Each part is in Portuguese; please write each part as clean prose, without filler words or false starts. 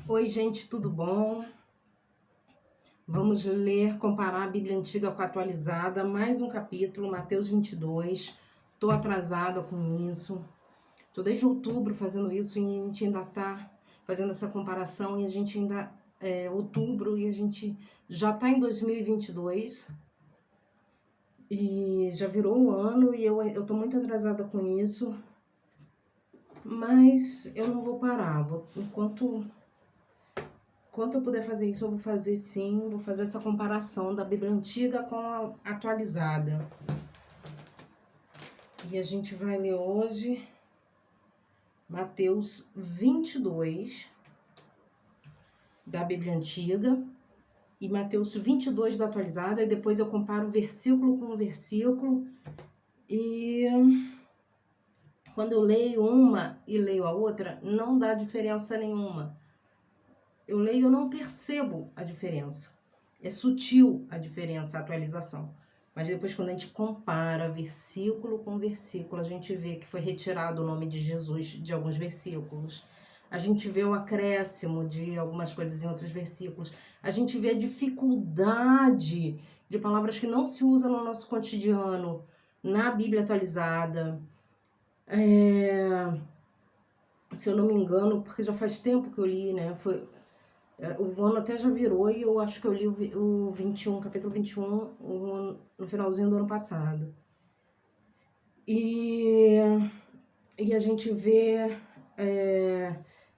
Oi, gente, tudo bom? Vamos ler, comparar a Bíblia Antiga com a atualizada, mais um capítulo, Mateus 22. Tô atrasada com isso. Tô desde outubro fazendo isso e a gente ainda tá fazendo essa comparação e a gente ainda é outubro e a gente já tá em 2022 e já virou um ano e eu tô muito atrasada com isso, mas eu não vou parar. Enquanto eu puder fazer isso, eu vou fazer sim, vou fazer essa comparação da Bíblia Antiga com a atualizada. E a gente vai ler hoje Mateus 22, da Bíblia Antiga, e Mateus 22 da atualizada, e depois eu comparo versículo com versículo. E quando eu leio uma e leio a outra, não dá diferença nenhuma. Eu leio e eu não percebo a diferença. É sutil a diferença, a atualização. Mas depois, quando a gente compara versículo com versículo, a gente vê que foi retirado o nome de Jesus de alguns versículos. A gente vê o acréscimo de algumas coisas em outros versículos. A gente vê a dificuldade de palavras que não se usam no nosso cotidiano, na Bíblia atualizada. Se eu não me engano, porque já faz tempo que eu li, né? O ano até já virou e eu acho que eu li o 21, capítulo 21, no finalzinho do ano passado. E, e a gente vê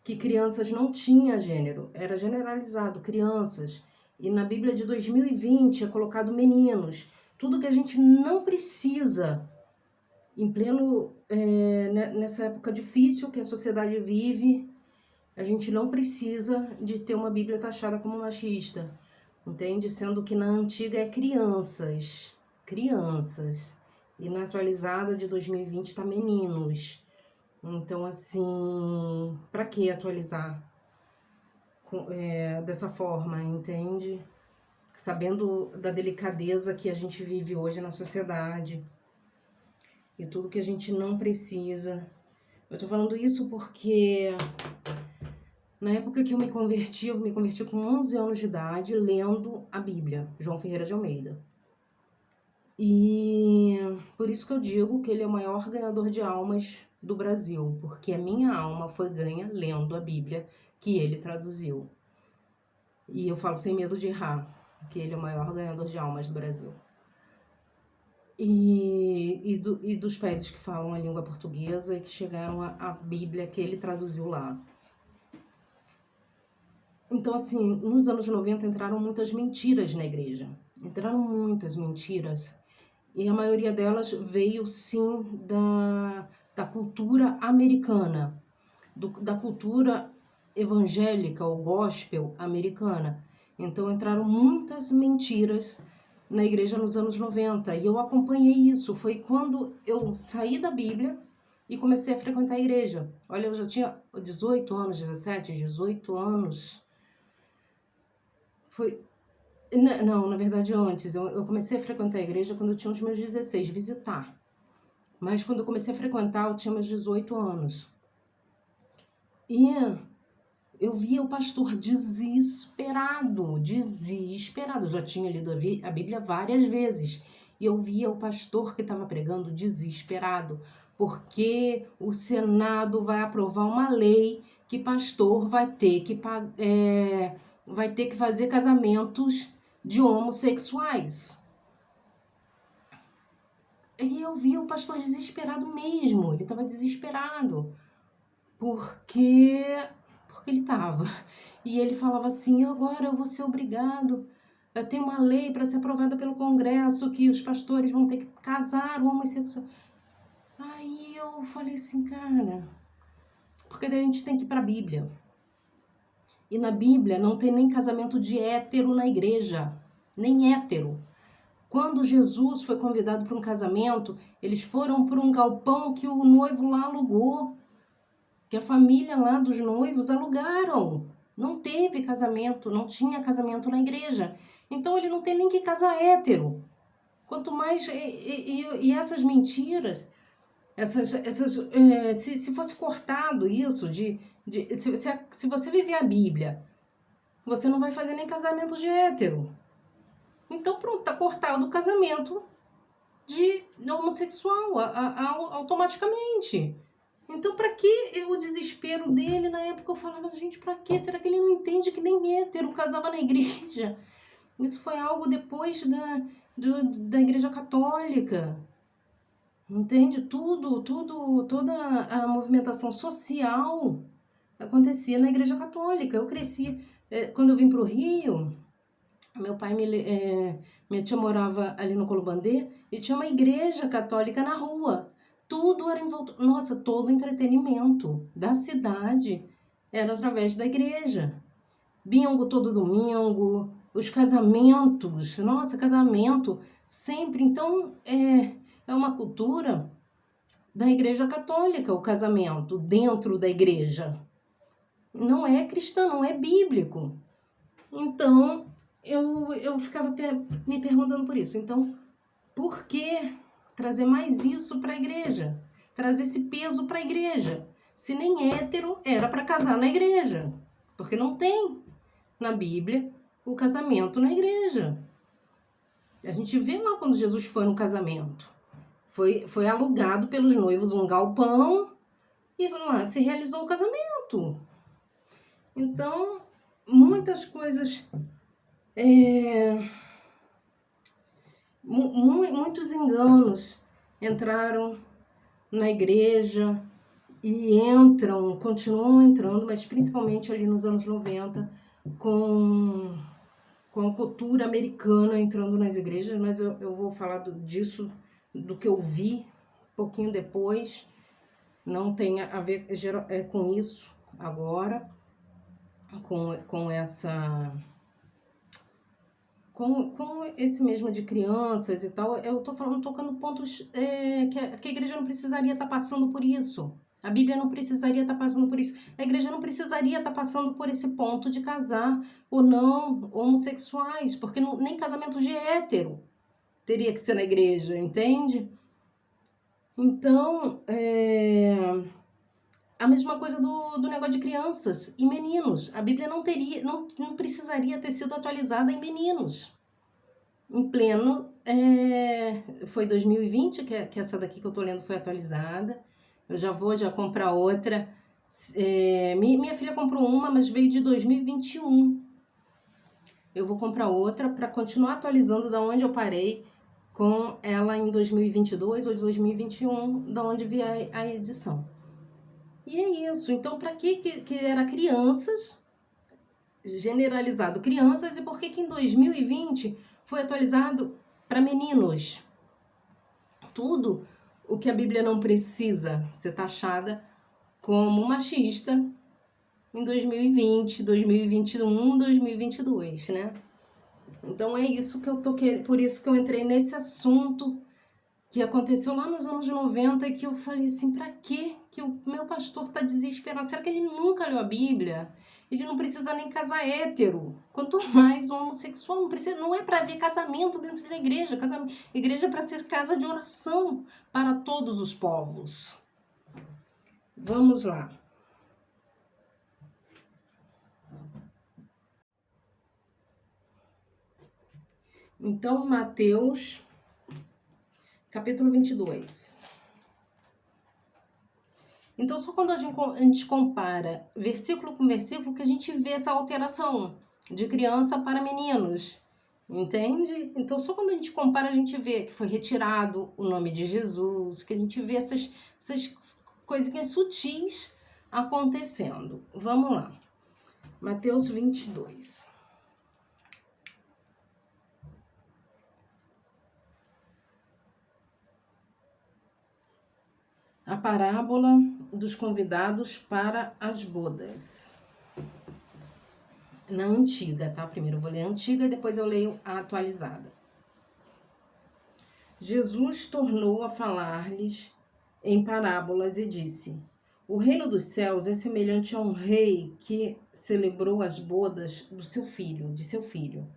que crianças não tinha gênero, era generalizado, crianças. E na Bíblia de 2020 é colocado meninos. Tudo que a gente não precisa, em pleno, nessa época difícil que a sociedade vive, a gente não precisa de ter uma Bíblia taxada como machista, entende? Sendo que na antiga é crianças, crianças. E na atualizada de 2020 tá meninos. Então, assim, para que atualizar dessa forma, entende? Sabendo da delicadeza que a gente vive hoje na sociedade e tudo que a gente não precisa. Eu tô falando isso porque na época que eu me converti com 11 anos de idade, lendo a Bíblia, João Ferreira de Almeida. E por isso que eu digo que ele é o maior ganhador de almas do Brasil, porque a minha alma foi ganha lendo a Bíblia que ele traduziu. E eu falo sem medo de errar, que ele é o maior ganhador de almas do Brasil. E dos países que falam a língua portuguesa e que chegaram à Bíblia que ele traduziu lá. Então, assim, nos anos 90 entraram muitas mentiras na igreja. Entraram muitas mentiras. E a maioria delas veio, sim, da cultura americana, da cultura evangélica ou gospel americana. Então, entraram muitas mentiras na igreja nos anos 90. E eu acompanhei isso. Foi quando eu saí da Bíblia e comecei a frequentar a igreja. Olha, eu já tinha 18 anos, 17, 18 anos. Foi. Não, na verdade antes. Eu comecei a frequentar a igreja quando eu tinha os meus 16, visitar. Mas quando eu comecei a frequentar, eu tinha meus 18 anos. E eu via o pastor desesperado, desesperado. Eu já tinha lido a Bíblia várias vezes. E eu via o pastor que estava pregando desesperado, porque o Senado vai aprovar uma lei que pastor vai ter que fazer casamentos de homossexuais. E eu vi o pastor desesperado mesmo, ele estava desesperado, porque ele estava. E ele falava assim, agora eu vou ser obrigado, tem uma lei para ser aprovada pelo Congresso que os pastores vão ter que casar o homossexual. Aí eu falei assim, cara, porque daí a gente tem que ir para a Bíblia. E na Bíblia não tem nem casamento de hétero na igreja, nem hétero. Quando Jesus foi convidado para um casamento, eles foram para um galpão que o noivo lá alugou, que a família lá dos noivos alugaram. Não teve casamento, não tinha casamento na igreja. Então ele não tem nem que casar hétero. Quanto mais... E essas mentiras Se fosse cortado isso, se você viver a Bíblia, você não vai fazer nem casamento de hétero. Então pronto, tá cortado o casamento de homossexual automaticamente. Então, para que o desespero dele na época? Eu falava, gente, para que? Será que ele não entende que nem hétero casava na igreja? Isso foi algo depois da Igreja Católica. Entende? Toda a movimentação social acontecia na Igreja Católica. Eu cresci, quando eu vim para o Rio, meu pai, minha tia morava ali no Colombandê e tinha uma igreja católica na rua. Tudo era em volta, nossa, todo o entretenimento da cidade era através da igreja. Bingo todo domingo, os casamentos, nossa, casamento sempre. Então, é uma cultura da Igreja Católica, o casamento dentro da igreja. Não é cristão, não é bíblico. Então, eu ficava me perguntando por isso. Então, por que trazer mais isso para a igreja? Trazer esse peso para a igreja? Se nem hétero era para casar na igreja. Porque não tem na Bíblia o casamento na igreja. A gente vê lá quando Jesus foi no casamento. Foi alugado pelos noivos um galpão e lá se realizou o casamento. Então, muitas coisas... muitos enganos entraram na igreja e continuam entrando, mas principalmente ali nos anos 90, com a cultura americana entrando nas igrejas, mas eu vou falar disso, do que eu vi um pouquinho depois, não tem a ver com isso agora, com esse mesmo de crianças e tal. Eu tô tocando pontos que a igreja não precisaria estar passando por isso. A Bíblia não precisaria estar passando por isso. A igreja não precisaria estar passando por esse ponto de casar ou não homossexuais, porque nem casamento de hétero teria que ser na igreja, entende? Então, a mesma coisa do negócio de crianças e meninos. A Bíblia não precisaria ter sido atualizada em meninos. Em pleno, foi 2020 que essa daqui que eu tô lendo foi atualizada. Eu já vou comprar outra. Minha filha comprou uma, mas veio de 2021. Eu vou comprar outra para continuar atualizando da onde eu parei com ela em 2022 ou 2021, da onde vi a edição. E é isso. Então, para que era crianças, generalizado crianças, e por que em 2020 foi atualizado para meninos? Tudo o que a Bíblia não precisa ser taxada como machista em 2020, 2021, 2022, né? Então é isso que eu toquei, por isso que eu entrei nesse assunto que aconteceu lá nos anos 90 e que eu falei assim, pra que o meu pastor tá desesperado? Será que ele nunca leu a Bíblia? Ele não precisa nem casar hétero, quanto mais homossexual. Não é para haver casamento dentro da igreja. Igreja é para ser casa de oração para todos os povos. Vamos lá. Então, Mateus, capítulo 22. Então, só quando a gente compara versículo com versículo que a gente vê essa alteração de criança para meninos, entende? Então, só quando a gente compara, a gente vê que foi retirado o nome de Jesus, que a gente vê essas coisinhas sutis acontecendo. Vamos lá. Mateus 22. A parábola dos convidados para as bodas. Na antiga, tá? Primeiro eu vou ler a antiga e depois eu leio a atualizada. Jesus tornou a falar-lhes em parábolas e disse: o reino dos céus é semelhante a um rei que celebrou as bodas de seu filho.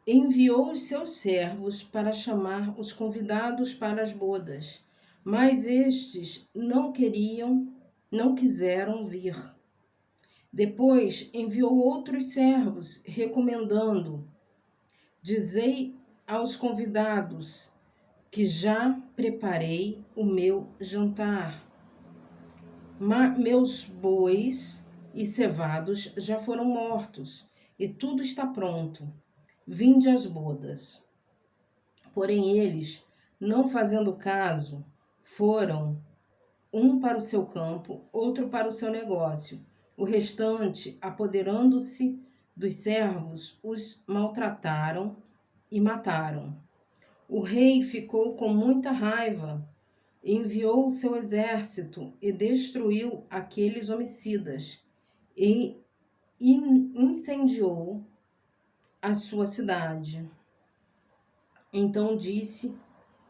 Enviou os seus servos para chamar os convidados para as bodas, Mas estes não quiseram vir. Depois enviou outros servos, recomendando: dizei aos convidados que já preparei o meu jantar. Meus bois e cevados já foram mortos, e tudo está pronto. Vinde às bodas. Porém eles, não fazendo caso, foram um para o seu campo, outro para o seu negócio. O restante, apoderando-se dos servos, os maltrataram e mataram. O rei ficou com muita raiva, enviou o seu exército e destruiu aqueles homicidas e incendiou a sua cidade. Então disse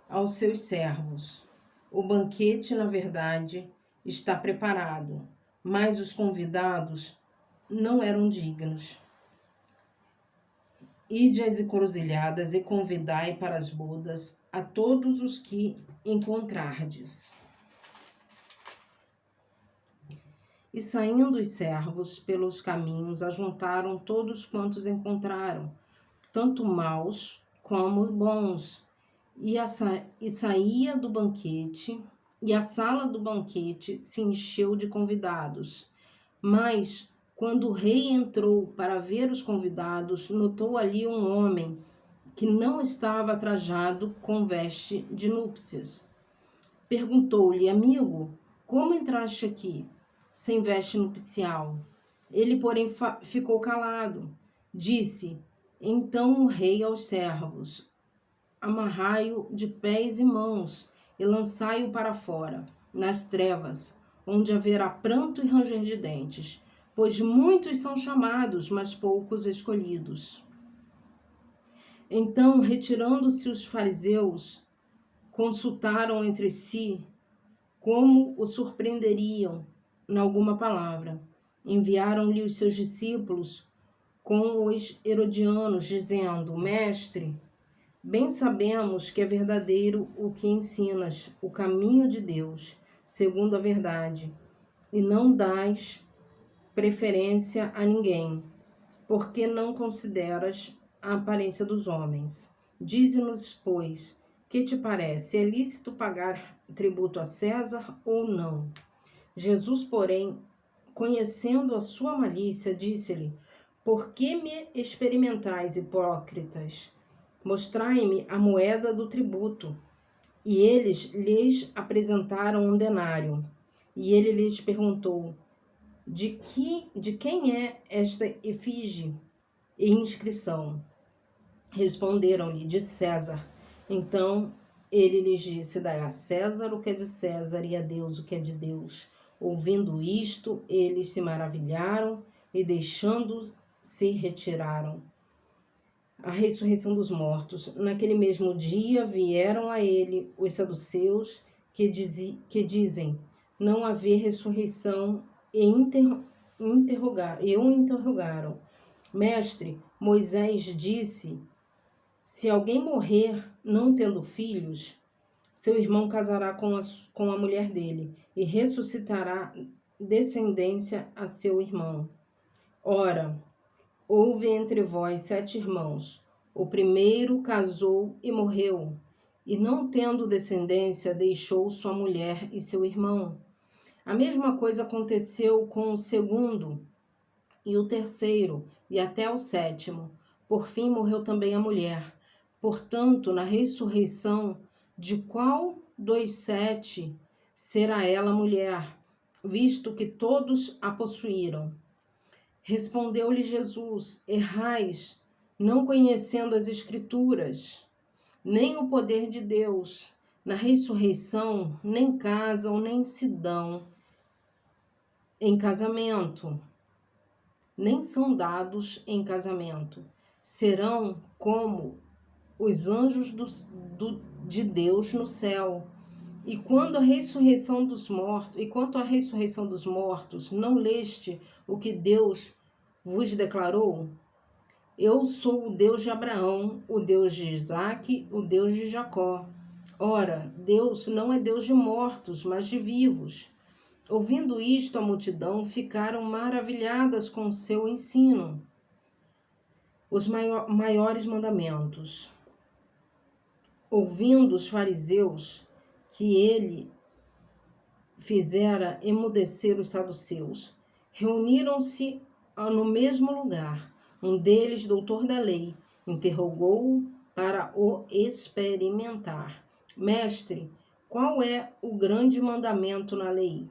aos seus servos: o banquete, na verdade, está preparado, mas os convidados não eram dignos. Ide às encruzilhadas e convidai para as bodas a todos os que encontrardes. E saindo os servos pelos caminhos, ajuntaram todos quantos encontraram, tanto maus como bons, e saía do banquete, e a sala do banquete se encheu de convidados. Mas, quando o rei entrou para ver os convidados, notou ali um homem que não estava trajado com veste de núpcias. Perguntou-lhe: amigo, como entraste aqui, sem veste nupcial? Ele, porém, ficou calado. Disse então o rei aos servos: amarrai-o de pés e mãos e lançai-o para fora, nas trevas, onde haverá pranto e ranger de dentes, pois muitos são chamados, mas poucos escolhidos. Então, retirando-se os fariseus, consultaram entre si como o surpreenderiam em alguma palavra. Enviaram-lhe os seus discípulos com os herodianos, dizendo: Mestre, bem sabemos que é verdadeiro o que ensinas, o caminho de Deus, segundo a verdade, e não dás preferência a ninguém, porque não consideras a aparência dos homens. Dize-nos, pois, que te parece? É lícito pagar tributo a César ou não? Jesus, porém, conhecendo a sua malícia, disse-lhe: por que me experimentais, hipócritas? Mostrai-me a moeda do tributo. E eles lhes apresentaram um denário. E ele lhes perguntou: de quem é esta efígie e inscrição? Responderam-lhe: de César. Então ele lhes disse: dai a César o que é de César e a Deus o que é de Deus. Ouvindo isto, eles se maravilharam e, deixando-se, retiraram. A ressurreição dos mortos. Naquele mesmo dia vieram a ele os saduceus que dizem não haver ressurreição e o interrogaram. Mestre, Moisés disse: se alguém morrer não tendo filhos, seu irmão casará com a mulher dele e ressuscitará descendência a seu irmão. Ora, houve entre vós 7 irmãos. O primeiro casou e morreu, e não tendo descendência, deixou sua mulher e seu irmão. A mesma coisa aconteceu com o segundo e o terceiro, e até o 7º. Por fim, morreu também a mulher. Portanto, na ressurreição, de qual dos 7 será ela mulher, visto que todos a possuíram? Respondeu-lhe Jesus: errais, não conhecendo as Escrituras, nem o poder de Deus. Na ressurreição, nem casam, nem se dão em casamento, nem são dados em casamento. Serão como os anjos de Deus no céu. E quanto à ressurreição dos mortos, não leste o que Deus vos declarou? Eu sou o Deus de Abraão, o Deus de Isaque, o Deus de Jacó. Ora, Deus não é Deus de mortos, mas de vivos. Ouvindo isto, a multidão ficaram maravilhadas com o seu ensino. Os maiores mandamentos. Ouvindo os fariseus que ele fizera emudecer os saduceus, reuniram-se no mesmo lugar. Um deles, doutor da lei, interrogou-o para o experimentar. Mestre, qual é o grande mandamento na lei?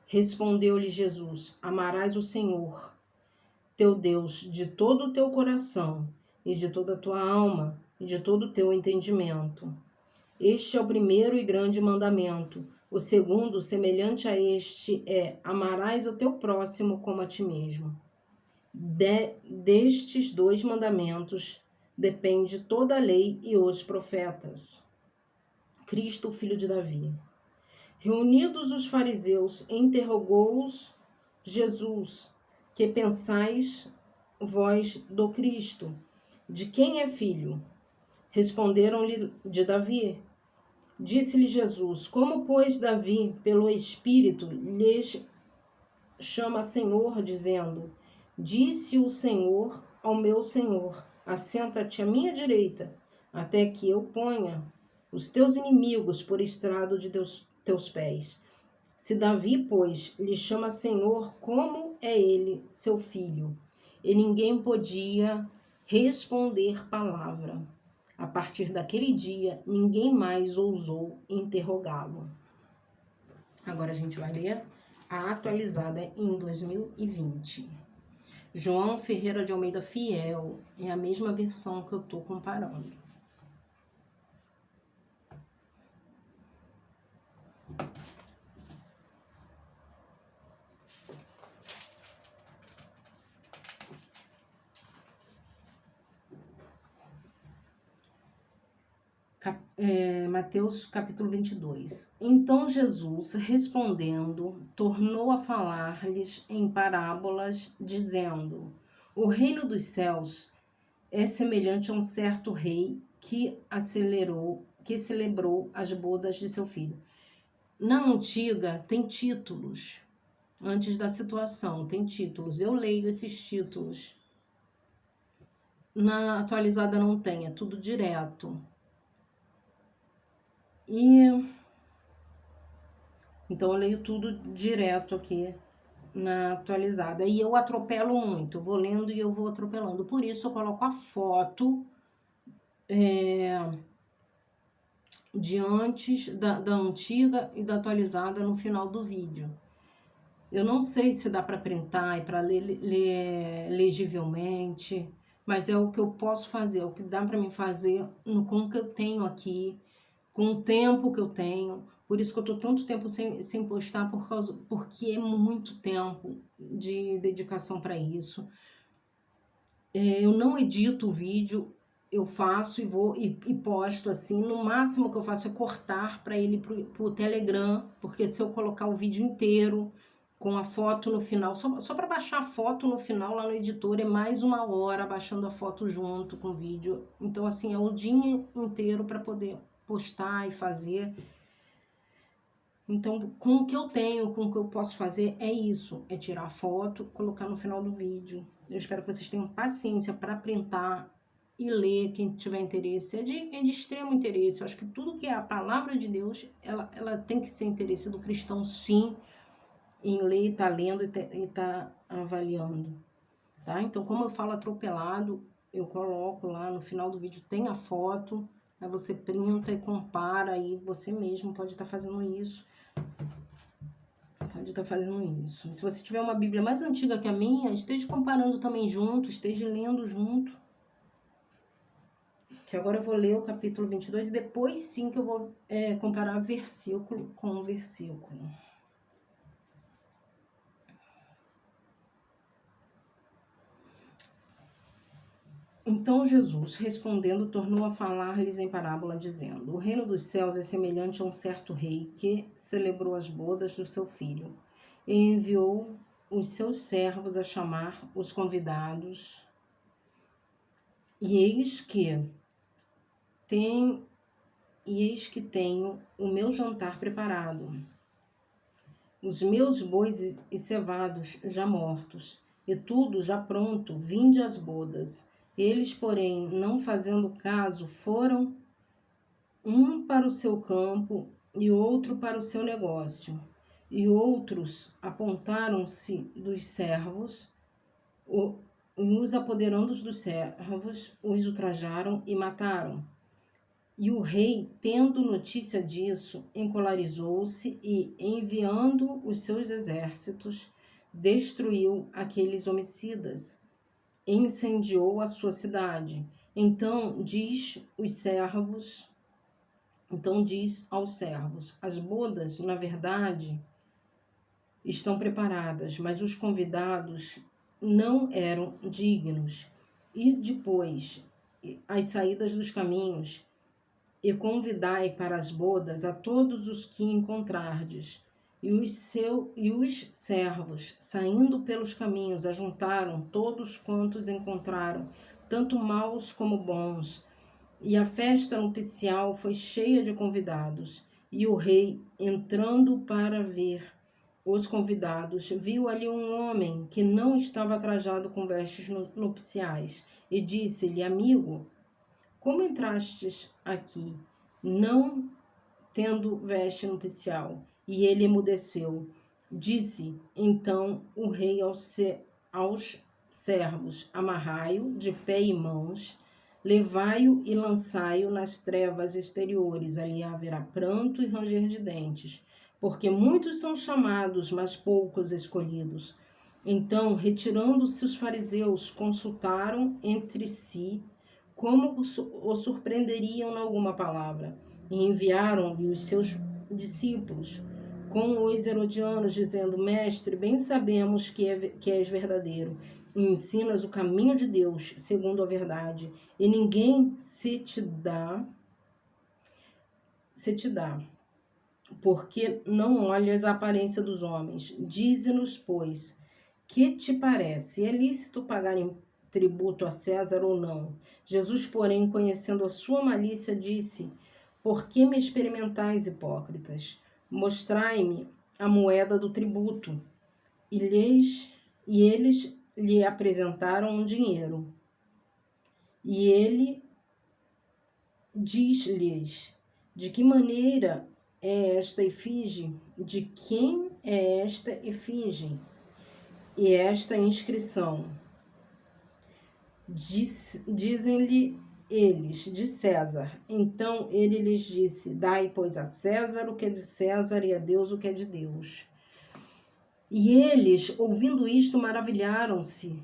Respondeu-lhe Jesus: amarás o Senhor, teu Deus, de todo o teu coração, e de toda a tua alma, e de todo o teu entendimento. Este é o primeiro e grande mandamento. O segundo, semelhante a este, é: amarás o teu próximo como a ti mesmo. Destes dois mandamentos depende toda a lei e os profetas. Cristo, filho de Davi. Reunidos os fariseus, interrogou-os Jesus: que pensais vós do Cristo? De quem é filho? Responderam-lhe: de Davi. Disse-lhe Jesus: como, pois, Davi, pelo Espírito, lhes chama Senhor, dizendo: disse o Senhor ao meu Senhor: assenta-te à minha direita, até que eu ponha os teus inimigos por estrado de teus pés. Se Davi, pois, lhe chama Senhor, como é ele seu filho? E ninguém podia responder palavra. A partir daquele dia, ninguém mais ousou interrogá-lo. Agora a gente vai ler a atualizada em 2020. João Ferreira de Almeida Fiel, é a mesma versão que eu estou comparando. Mateus capítulo 22. Então Jesus, respondendo, tornou a falar-lhes em parábolas, dizendo: o reino dos céus é semelhante a um certo rei que celebrou as bodas de seu filho. Na antiga tem títulos, antes da situação tem títulos, eu leio esses títulos. Na atualizada não tem, é tudo direto. Então eu leio tudo direto aqui na atualizada. E eu atropelo muito, eu vou lendo e eu vou atropelando. Por isso eu coloco a foto de antes, da antiga e da atualizada no final do vídeo. Eu não sei se dá para printar e para ler legivelmente, mas é o que eu posso fazer, é o que dá para mim fazer com o que eu tenho aqui, com o tempo que eu tenho. Por isso que eu tô tanto tempo sem postar, porque é muito tempo de dedicação para isso. Eu não edito o vídeo, eu faço e posto assim. No máximo que eu faço é cortar para ele pro Telegram, porque se eu colocar o vídeo inteiro com a foto no final, só para baixar a foto no final lá no editor é mais 1 hora baixando a foto junto com o vídeo. Então assim, é o dia inteiro para poder postar e fazer. Então, com o que eu tenho, com o que eu posso fazer, é isso. É tirar a foto, colocar no final do vídeo. Eu espero que vocês tenham paciência para printar e ler, quem tiver interesse. É de extremo interesse. Eu acho que tudo que é a palavra de Deus, ela tem que ser interesse do cristão, sim, em ler, tá lendo e tá avaliando. Tá? Então, como eu falo atropelado, eu coloco lá no final do vídeo, tem a foto, aí você printa e compara, aí você mesmo pode estar fazendo isso. Pode estar fazendo isso. Se você tiver uma Bíblia mais antiga que a minha, esteja comparando também junto, esteja lendo junto. Que agora eu vou ler o capítulo 22 e depois sim que eu vou comparar versículo com versículo. Então Jesus, respondendo, tornou a falar-lhes em parábola, dizendo: o reino dos céus é semelhante a um certo rei que celebrou as bodas do seu filho e enviou os seus servos a chamar os convidados. E eis que e eis que tenho o meu jantar preparado, os meus bois e cevados já mortos, e tudo já pronto, vinde às bodas. Eles, porém, não fazendo caso, foram um para o seu campo e outro para o seu negócio. E outros apontaram-se dos servos, os apoderando dos servos, os ultrajaram e mataram. E o rei, tendo notícia disso, encolarizou-se e, enviando os seus exércitos, destruiu aqueles homicidas, incendiou a sua cidade. Então diz aos servos: as bodas, na verdade, estão preparadas, mas os convidados não eram dignos. E depois, as saídas dos caminhos, e convidai para as bodas a todos os que encontrardes. E os servos, saindo pelos caminhos, ajuntaram todos quantos encontraram, tanto maus como bons. E a festa nupcial foi cheia de convidados. E o rei, entrando para ver os convidados, viu ali um homem que não estava trajado com vestes nupciais, e disse-lhe: amigo, como entrastes aqui, não tendo veste nupcial? E ele emudeceu. Disse então o rei aos servos: amarrai-o de pé e mãos, levai-o e lançai-o nas trevas exteriores. Ali haverá pranto e ranger de dentes, porque muitos são chamados, mas poucos escolhidos. Então, retirando-se os fariseus, consultaram entre si como o surpreenderiam em alguma palavra, e enviaram-lhe os seus discípulos com os herodianos, dizendo: mestre, bem sabemos que és verdadeiro, e ensinas o caminho de Deus segundo a verdade, e ninguém se te dá, porque não olhas a aparência dos homens. Dize-nos, pois, que te parece? É lícito pagar tributo a César ou não? Jesus, porém, conhecendo a sua malícia, disse: por que me experimentais, hipócritas? Mostrai-me a moeda do tributo. E eles lhe apresentaram um dinheiro. E ele diz-lhes: de que maneira é esta efígie? De quem é esta efígie? E esta inscrição? Dizem-lhe eles: de César. Então ele lhes disse: dai, pois, a César o que é de César, e a Deus o que é de Deus. E eles, ouvindo isto, maravilharam-se,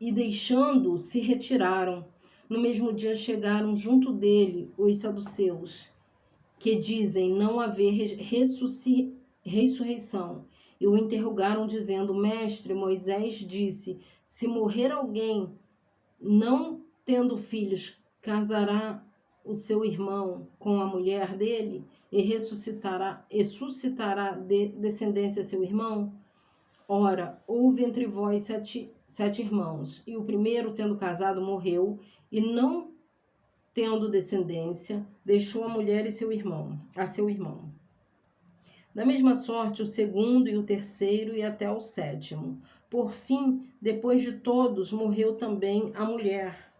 e deixando, se retiraram. No mesmo dia chegaram junto dele os saduceus, que dizem não haver ressurreição, e o interrogaram, dizendo: mestre, Moisés disse: se morrer alguém não tendo filhos, casará o seu irmão com a mulher dele e suscitará descendência a seu irmão? Ora, houve entre vós sete irmãos, e o primeiro, tendo casado, morreu, e não tendo descendência, deixou a mulher e seu irmão. Da mesma sorte, o segundo e o terceiro, e até o sétimo. Por fim, depois de todos, morreu também a mulher.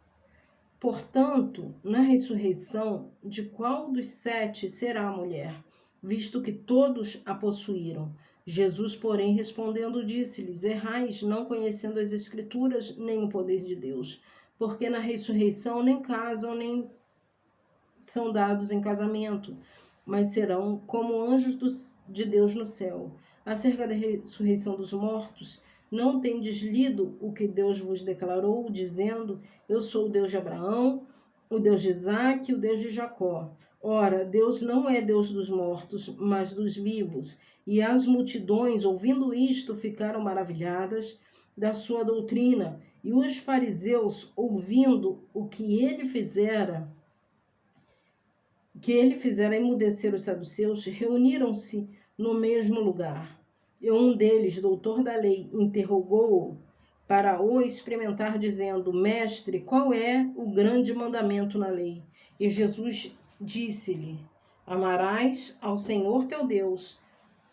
Portanto, na ressurreição, de qual dos sete será a mulher, visto que todos a possuíram? Jesus, porém, respondendo, disse-lhes: errais, não conhecendo as Escrituras, nem o poder de Deus. Porque na ressurreição nem casam, nem são dados em casamento, mas serão como anjos de Deus no céu. Acerca da ressurreição dos mortos, não tendes lido o que Deus vos declarou, dizendo: eu sou o Deus de Abraão, o Deus de Isaque, o Deus de Jacó. Ora, Deus não é Deus dos mortos, mas dos vivos. E as multidões, ouvindo isto, ficaram maravilhadas da sua doutrina. E os fariseus, ouvindo o que ele fizera emudecer os saduceus, reuniram-se no mesmo lugar. E um deles, doutor da lei, interrogou-o para o experimentar, dizendo: mestre, qual é o grande mandamento na lei? E Jesus disse-lhe: Amarás ao Senhor teu Deus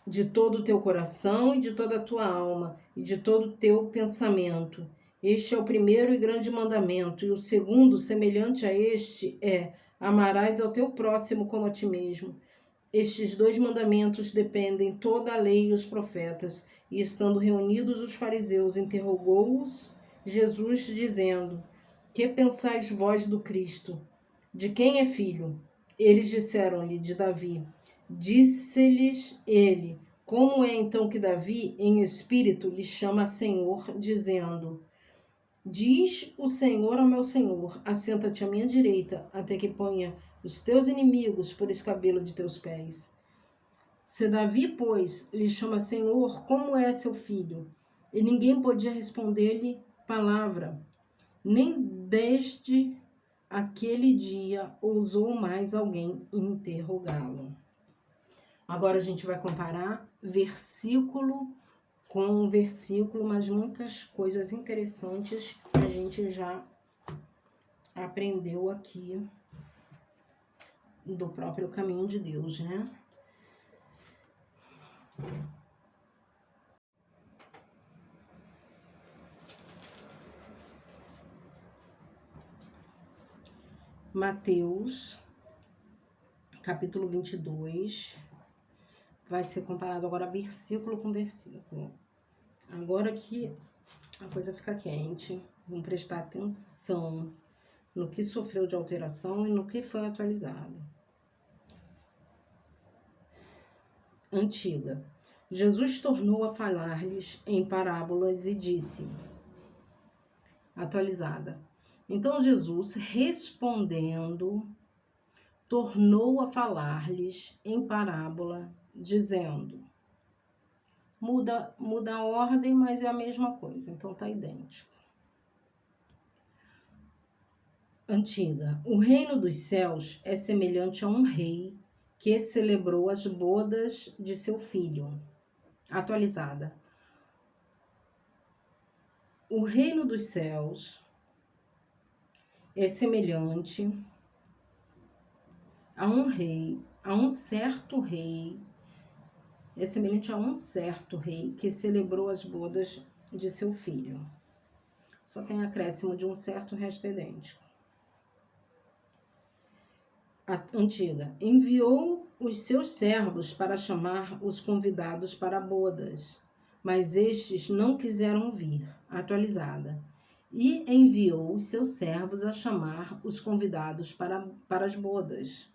de todo o teu coração e de toda a tua alma e de todo o teu pensamento. Este é o primeiro e grande mandamento, e o segundo, semelhante a este, é: amarás ao teu próximo como a ti mesmo. Estes dois mandamentos dependem toda a lei e os profetas. E estando reunidos os fariseus, interrogou-os Jesus, dizendo: que pensais vós do Cristo? De quem é filho? Eles disseram-lhe: de Davi. Disse-lhes ele: como é então que Davi, em espírito, lhe chama Senhor, dizendo: diz o Senhor ao meu Senhor: assenta-te à minha direita, até que ponha os teus inimigos por escabelo de teus pés. Se Davi, pois, lhe chama Senhor, como é seu filho? E ninguém podia responder-lhe palavra, nem desde aquele dia ousou mais alguém interrogá-lo. Agora a gente vai comparar versículo com versículo, mas muitas coisas interessantes a gente já aprendeu aqui do próprio caminho de Deus, né? Mateus, capítulo 22, vai ser comparado agora versículo com versículo. Agora que a coisa fica quente, vamos prestar atenção no que sofreu de alteração e no que foi atualizado. Antiga. Jesus tornou a falar-lhes em parábolas e disse, atualizada. Então Jesus, respondendo, tornou a falar-lhes em parábola, dizendo, muda a ordem, mas é a mesma coisa, então tá idêntico. Antiga. O reino dos céus é semelhante a um rei que celebrou as bodas de seu filho. Atualizada. O reino dos céus é semelhante a um rei, a um certo rei, é semelhante a um certo rei que celebrou as bodas de seu filho. Só tem acréscimo de um certo, o resto é idêntico. A antiga. Enviou os seus servos para chamar os convidados para bodas, mas estes não quiseram vir. Atualizada. E enviou os seus servos a chamar os convidados para as bodas,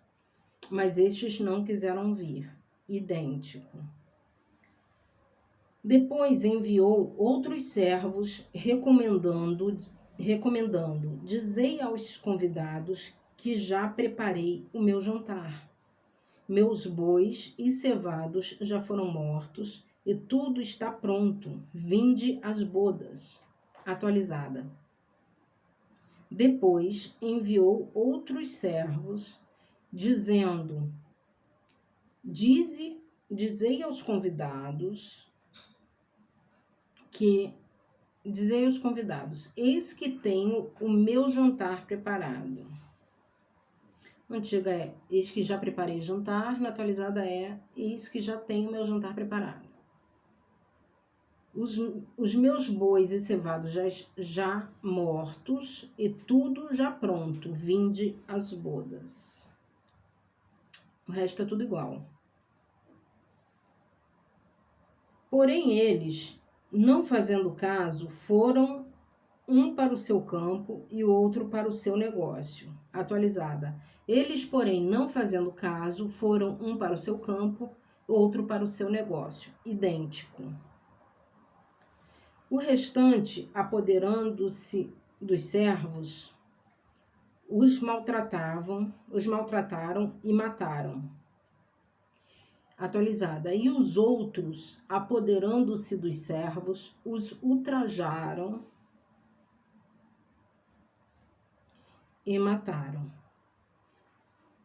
mas estes não quiseram vir. Idêntico. Depois enviou outros servos, recomendando, dizei aos convidados que já preparei o meu jantar. Meus bois e cevados já foram mortos e tudo está pronto. Vinde às bodas. Atualizada. Depois enviou outros servos, dizendo, dizei aos convidados, eis que tenho o meu jantar preparado. Antiga é, eis que já preparei o jantar. Na atualizada é, eis que já tenho o meu jantar preparado. Os meus bois e cevados já mortos e tudo já pronto. Vinde às bodas. O resto é tudo igual. Porém eles, não fazendo caso, foram um para o seu campo e o outro para o seu negócio. Atualizada. Eles, porém, não fazendo caso, foram um para o seu campo, outro para o seu negócio. Idêntico. O restante, apoderando-se dos servos, os maltrataram e mataram. Atualizada. E os outros, apoderando-se dos servos, os ultrajaram e mataram.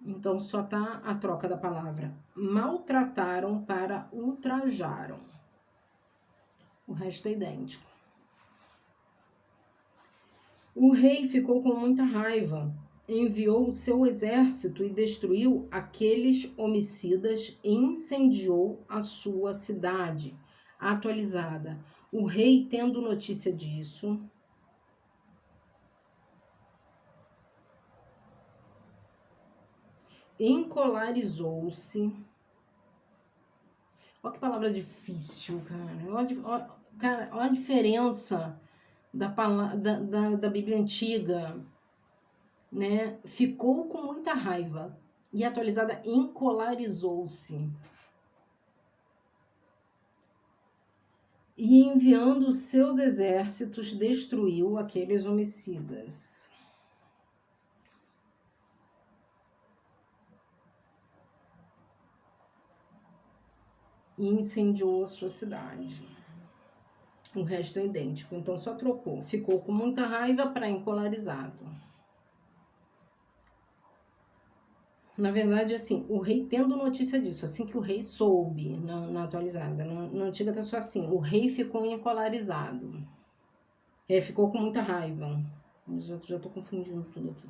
Então, só tá a troca da palavra maltrataram para ultrajaram. O resto é idêntico. O rei ficou com muita raiva enviou o seu exército e destruiu aqueles homicidas e incendiou a sua cidade. Atualizada. O rei, tendo notícia disso, encolarizou-se. Olha que palavra difícil, cara. Olha a diferença da Bíblia Antiga, né? Ficou com muita raiva. E atualizada, encolarizou-se. E enviando seus exércitos, destruiu aqueles homicidas. E incendiou a sua cidade. O resto é idêntico, então só trocou. Ficou com muita raiva para encolarizado. Na verdade, assim, o rei tendo notícia disso, assim que o rei soube, na atualizada, na antiga tá só assim, o rei ficou encolarizado. Ficou com muita raiva. Já tô confundindo tudo aqui.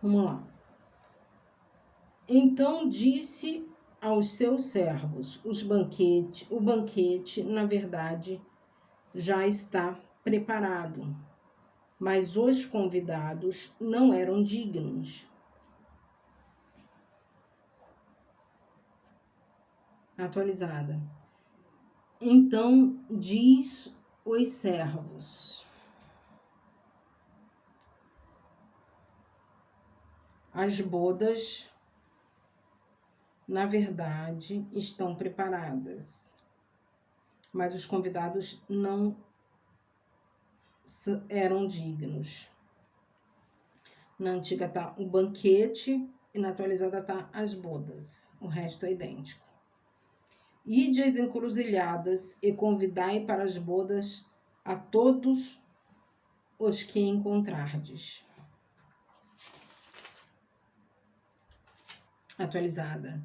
Vamos lá. Então disse aos seus servos, o banquete, na verdade, já está preparado, mas os convidados não eram dignos. Atualizada. Então diz os servos: as bodas, na verdade, estão preparadas, mas os convidados não eram dignos. Na antiga tá o banquete e na atualizada tá as bodas. O resto é idêntico. Ide às encruzilhadas e convidai para as bodas a todos os que encontrardes. Atualizada.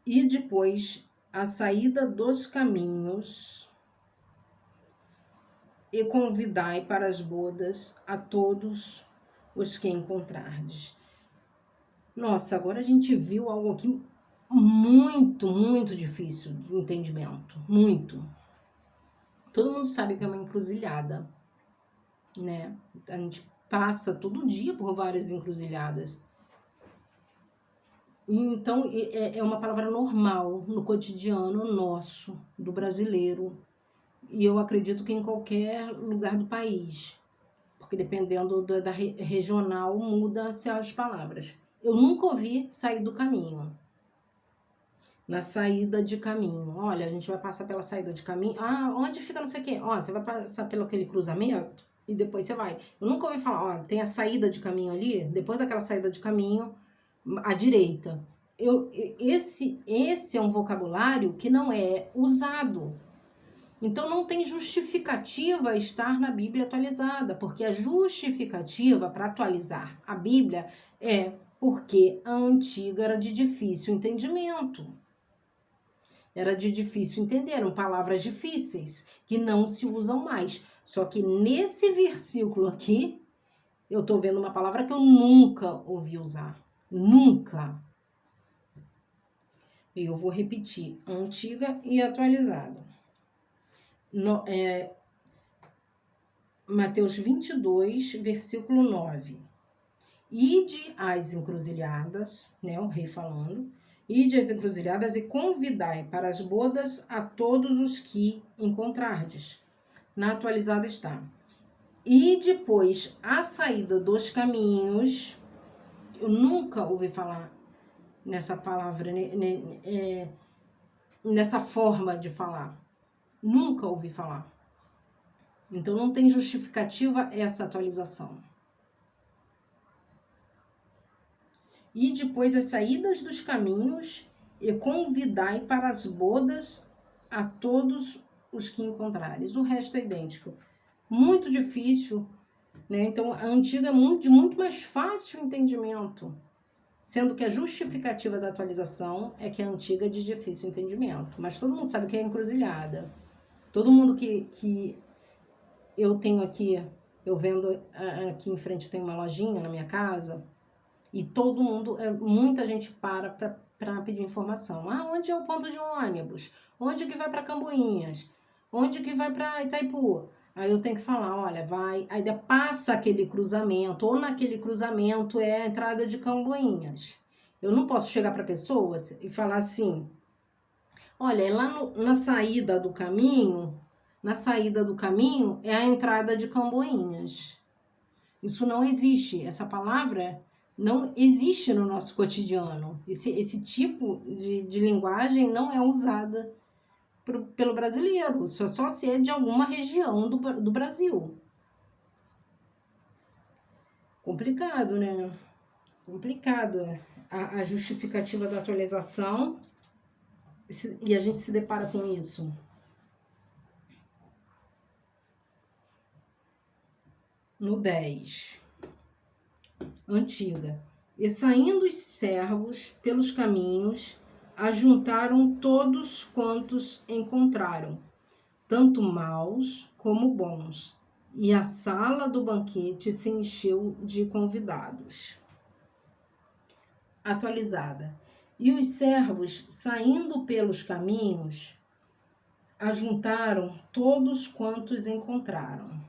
E depois a saída dos caminhos e convidai para as bodas a todos os que encontrardes. Nossa, agora a gente viu algo aqui muito, muito difícil de entendimento. Muito. Todo mundo sabe que é uma encruzilhada, né? A gente passa todo dia por várias encruzilhadas. Então, é uma palavra normal no cotidiano nosso, do brasileiro. E eu acredito que em qualquer lugar do país. Porque dependendo da regional, muda-se as palavras. Eu nunca ouvi sair do caminho. Na saída de caminho. Olha, a gente vai passar pela saída de caminho. Ah, onde fica não sei o quê? Ó, você vai passar pelo aquele cruzamento e depois você vai. Eu nunca ouvi falar, ó, tem a saída de caminho ali, depois daquela saída de caminho, à direita. Esse é um vocabulário que não é usado. Então não tem justificativa estar na Bíblia atualizada, porque a justificativa para atualizar a Bíblia é porque a antiga era de difícil entendimento. Era de difícil entender, eram palavras difíceis que não se usam mais. Só que nesse versículo aqui, eu estou vendo uma palavra que eu nunca ouvi usar. Nunca. E eu vou repetir, antiga e atualizada. Mateus 22, versículo 9. Ide às encruzilhadas, né, o rei falando, ide às encruzilhadas e convidai para as bodas a todos os que encontrardes. Na atualizada está. E depois a saída dos caminhos, eu nunca ouvi falar nessa palavra, nessa forma de falar. Nunca ouvi falar. Então não tem justificativa essa atualização. E depois as saídas dos caminhos e convidai para as bodas a todos os que encontrares. O resto é idêntico. Muito difícil, né? Então a antiga é de muito mais fácil entendimento, sendo que a justificativa da atualização é que a antiga é de difícil entendimento. Mas todo mundo sabe que é encruzilhada. Todo mundo que eu tenho aqui Eu vendo aqui em frente tem uma lojinha na minha casa e todo mundo, muita gente para pedir informação. Ah, onde é o ponto de ônibus? Onde que vai para Camboinhas? Onde que vai para Itaipu? Aí eu tenho que falar, olha, vai, aí passa aquele cruzamento, ou naquele cruzamento é a entrada de Camboinhas. Eu não posso chegar para pessoas e falar assim, olha, é lá na saída do caminho, é a entrada de Camboinhas. Isso não existe. Essa palavra não existe no nosso cotidiano. Esse tipo de linguagem não é usada pelo brasileiro. Só se é de alguma região do Brasil. Complicado, né? Complicado. A justificativa da atualização, e a gente se depara com isso. No 10. Antiga. E saindo os servos pelos caminhos, ajuntaram todos quantos encontraram, tanto maus como bons, e a sala do banquete se encheu de convidados. Atualizada. E os servos, saindo pelos caminhos, ajuntaram todos quantos encontraram.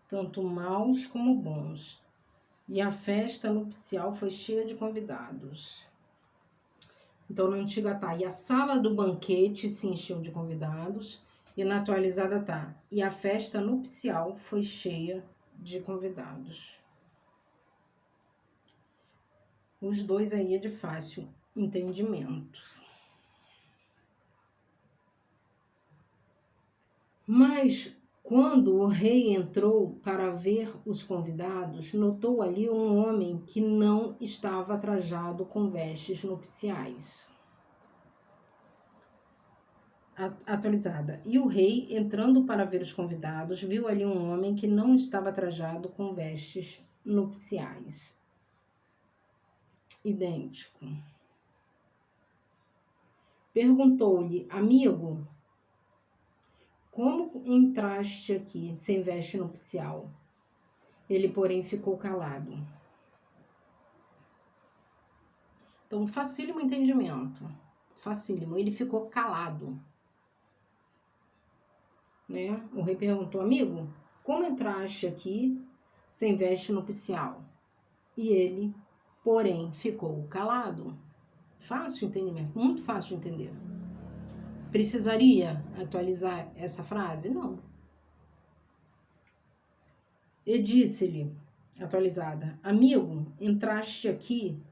Tanto maus como bons. E a festa nupcial foi cheia de convidados. Então, na antiga tá, e a sala do banquete se encheu de convidados. E na atualizada tá, e a festa nupcial foi cheia de convidados. Os dois aí é de fácil entendimento. Mas quando o rei entrou para ver os convidados, notou ali um homem que não estava trajado com vestes nupciais. Atualizada. E o rei, entrando para ver os convidados, viu ali um homem que não estava trajado com vestes nupciais. Idêntico. Perguntou-lhe, amigo, como entraste aqui sem veste nupcial? Ele, porém, ficou calado. Então, facílimo entendimento. Facílimo. Ele ficou calado. Né? O rei perguntou, amigo, como entraste aqui sem veste nupcial? E ele, porém, ficou calado. Fácil entendimento, muito fácil de entender. Precisaria atualizar essa frase? Não. E disse-lhe, atualizada, amigo, entraste aqui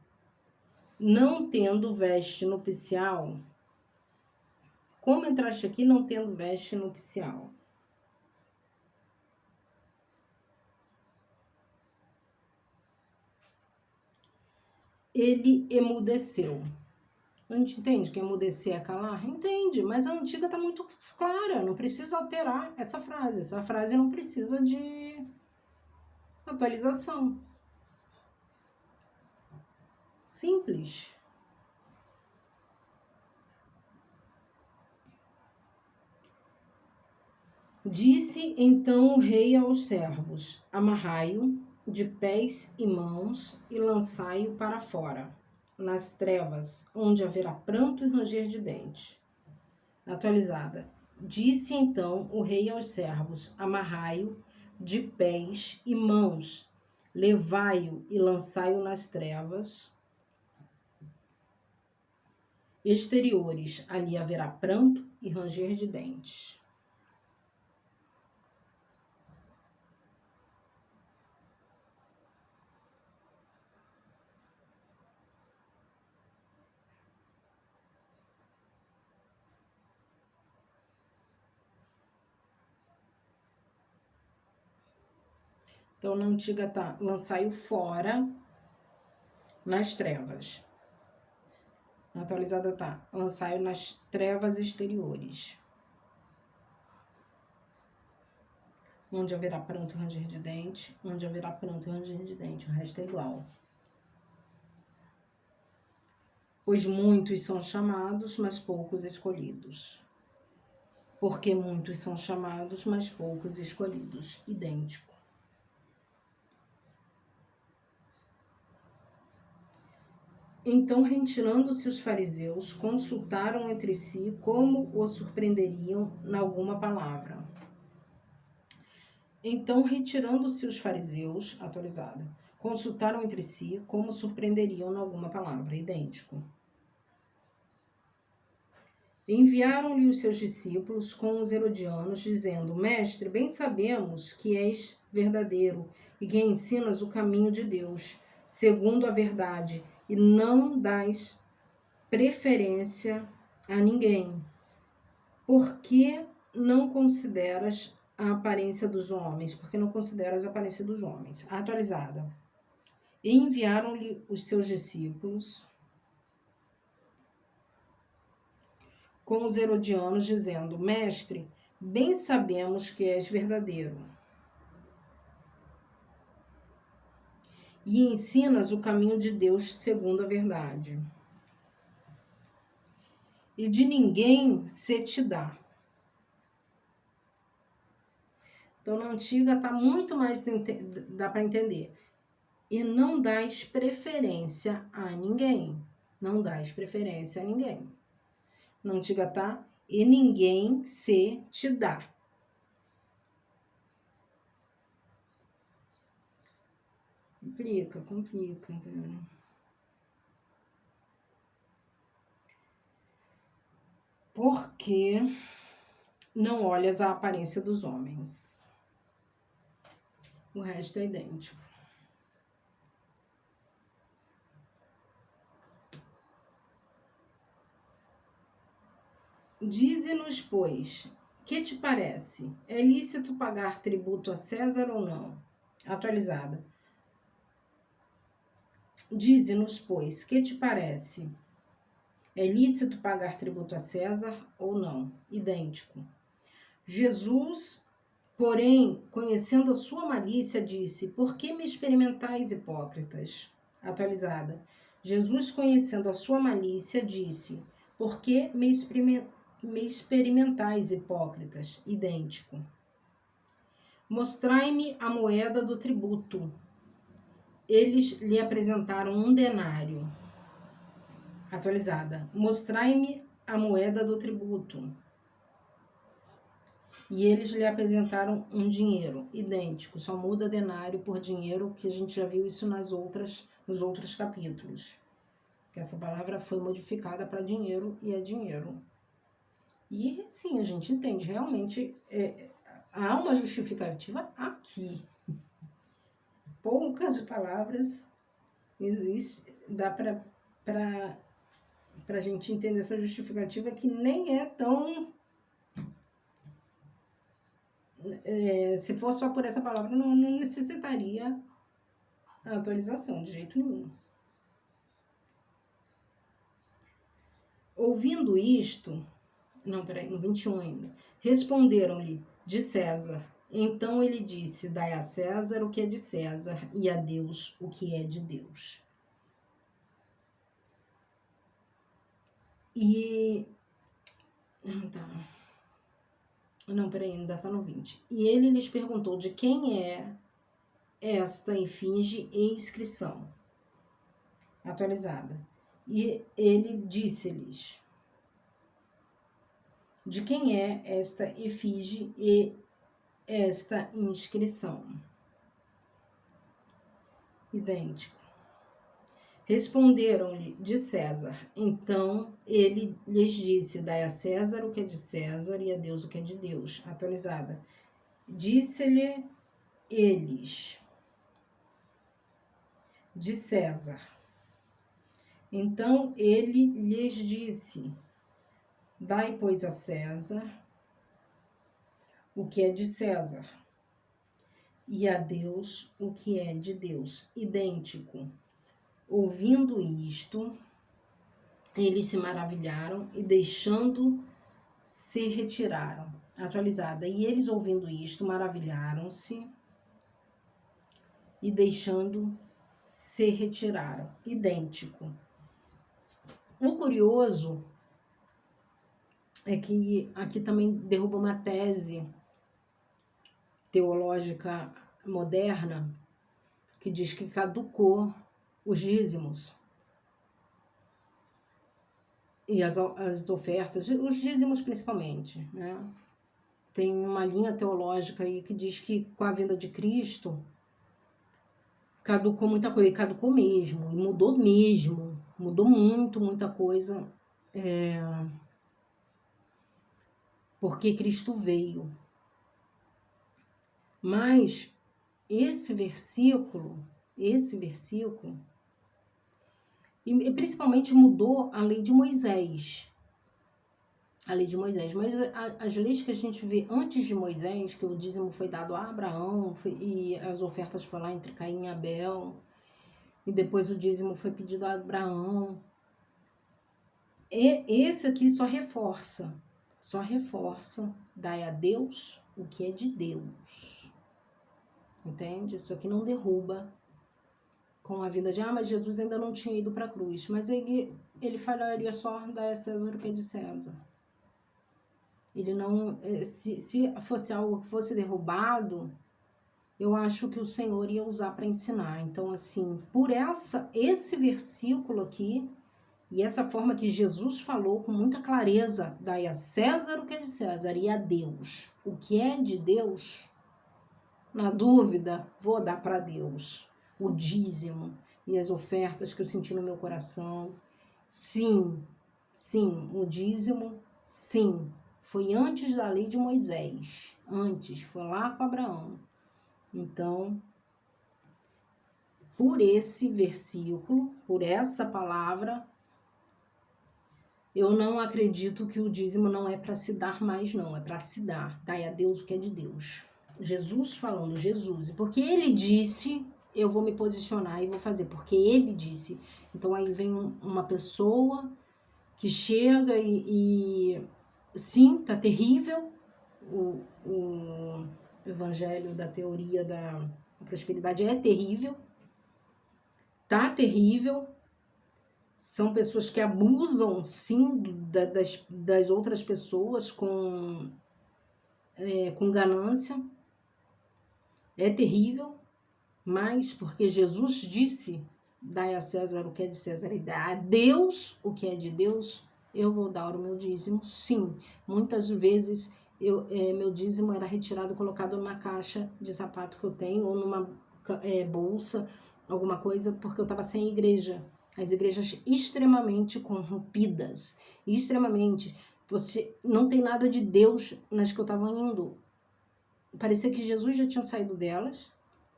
não tendo veste nupcial. Como entraste aqui não tendo veste nupcial? Ele emudeceu. A gente entende que emudecer é calar? Entende, mas a antiga está muito clara, não precisa alterar essa frase. Essa frase não precisa de atualização. Simples. Disse então o rei aos servos: amarrai-o de pés e mãos e lançai-o para fora, nas trevas, onde haverá pranto e ranger de dente. Atualizada. Disse então o rei aos servos: amarrai-o de pés e mãos, levai-o e lançai-o nas trevas exteriores, ali haverá pranto e ranger de dentes. Então, na antiga tá, lançai-o fora nas trevas. Na atualizada tá, lançai-o nas trevas exteriores. Onde haverá pranto e ranger de dente, onde haverá pranto e ranger de dente, o resto é igual. Pois muitos são chamados, mas poucos escolhidos. Porque muitos são chamados, mas poucos escolhidos. Idêntico. Então, retirando-se os fariseus, consultaram entre si como o surpreenderiam em alguma palavra. Então, retirando-se os fariseus, atualizada, consultaram entre si como surpreenderiam em alguma palavra. Idêntico. Enviaram-lhe os seus discípulos com os herodianos, dizendo: Mestre, bem sabemos que és verdadeiro e que ensinas o caminho de Deus, segundo a verdade, e não dás preferência a ninguém. Por que não consideras a aparência dos homens? Porque não consideras a aparência dos homens. Atualizada. Enviaram-lhe os seus discípulos com os herodianos, dizendo: Mestre, bem sabemos que és verdadeiro e ensinas o caminho de Deus segundo a verdade, e de ninguém se te dá. Então, na antiga está muito mais, dá para entender. E não dás preferência a ninguém. Não dás preferência a ninguém. Na antiga tá, e ninguém se te dá. Complica. Porque não olhas a aparência dos homens. O resto é idêntico. Dize-nos, pois, que te parece? É lícito pagar tributo a César ou não? Atualizada. Dize-nos, pois, que te parece? É lícito pagar tributo a César ou não? Idêntico. Jesus, porém, conhecendo a sua malícia, disse: Por que me experimentais, hipócritas? Atualizada. Jesus, conhecendo a sua malícia, disse: Por que me experimentais, hipócritas? Idêntico. Mostrai-me a moeda do tributo. Eles lhe apresentaram um denário. Atualizada. Mostrai-me a moeda do tributo. E eles lhe apresentaram um dinheiro. Idêntico. Só muda denário por dinheiro, que a gente já viu isso nos outros capítulos. Que essa palavra foi modificada para dinheiro e é dinheiro. E sim, a gente entende. Realmente, há uma justificativa aqui. Poucas palavras existe, dá para a gente entender essa justificativa, que nem é tão... se fosse só por essa palavra, não necessitaria a atualização, de jeito nenhum. Ouvindo isto, no 21 ainda, responderam-lhe: de César. Então ele disse: dai a César o que é de César, e a Deus o que é de Deus. E... ainda tá no 20. E ele lhes perguntou: de quem é esta efígie e inscrição? Atualizada. E ele disse-lhes: de quem é esta efígie e esta inscrição? Idêntico. Responderam-lhe: de César. Então ele lhes disse: dai a César o que é de César e a Deus o que é de Deus. Atualizada. Disse-lhe eles: de César. Então ele lhes disse: dai, pois, a César o que é de César, e a Deus o que é de Deus. Idêntico. Ouvindo isto, eles se maravilharam e deixando se retiraram. Atualizada. E eles ouvindo isto, maravilharam-se e deixando se retiraram. Idêntico. O curioso é que aqui também derruba uma tese teológica moderna que diz que caducou os dízimos e as ofertas, os dízimos principalmente, né? Tem uma linha teológica aí que diz que com a vinda de Cristo caducou muita coisa, e caducou mesmo, e mudou muito, muita coisa, porque Cristo veio. Mas esse versículo, e principalmente mudou a lei de Moisés. A lei de Moisés. Mas as leis que a gente vê antes de Moisés, que o dízimo foi dado a Abraão, e as ofertas foram lá entre Caim e Abel, e depois o dízimo foi pedido a Abraão. Esse aqui só reforça, dai a Deus o que é de Deus. Entende? Isso aqui não derruba com a vida de, mas Jesus ainda não tinha ido para a cruz. Mas ele falaria só, dai a César o que é de César. Ele não, se fosse algo que fosse derrubado, eu acho que o Senhor ia usar para ensinar. Então, assim, por esse versículo aqui, e essa forma que Jesus falou com muita clareza, dai a César o que é de César e a Deus o que é de Deus, na dúvida, vou dar para Deus o dízimo e as ofertas que eu senti no meu coração. Sim, o dízimo, sim, foi antes da lei de Moisés, foi lá com Abraão. Então, por esse versículo, por essa palavra, eu não acredito que o dízimo não é para se dar mais, não, é para se dar. Dai a Deus o que é de Deus. Jesus falando, porque ele disse, eu vou me posicionar e vou fazer, porque ele disse. Então aí vem uma pessoa que chega e sim, tá terrível o evangelho da teoria da prosperidade é terrível, tá terrível. São pessoas que abusam, sim, das outras pessoas com ganância. É terrível, mas porque Jesus disse, dai a César o que é de César e dai a Deus o que é de Deus, eu vou dar o meu dízimo. Sim, muitas vezes meu dízimo era retirado e colocado numa caixa de sapato que eu tenho, ou numa bolsa, alguma coisa, porque eu estava sem igreja. As igrejas extremamente corrompidas, extremamente. Você não tem nada de Deus nas que eu estava indo. Parecia que Jesus já tinha saído delas. O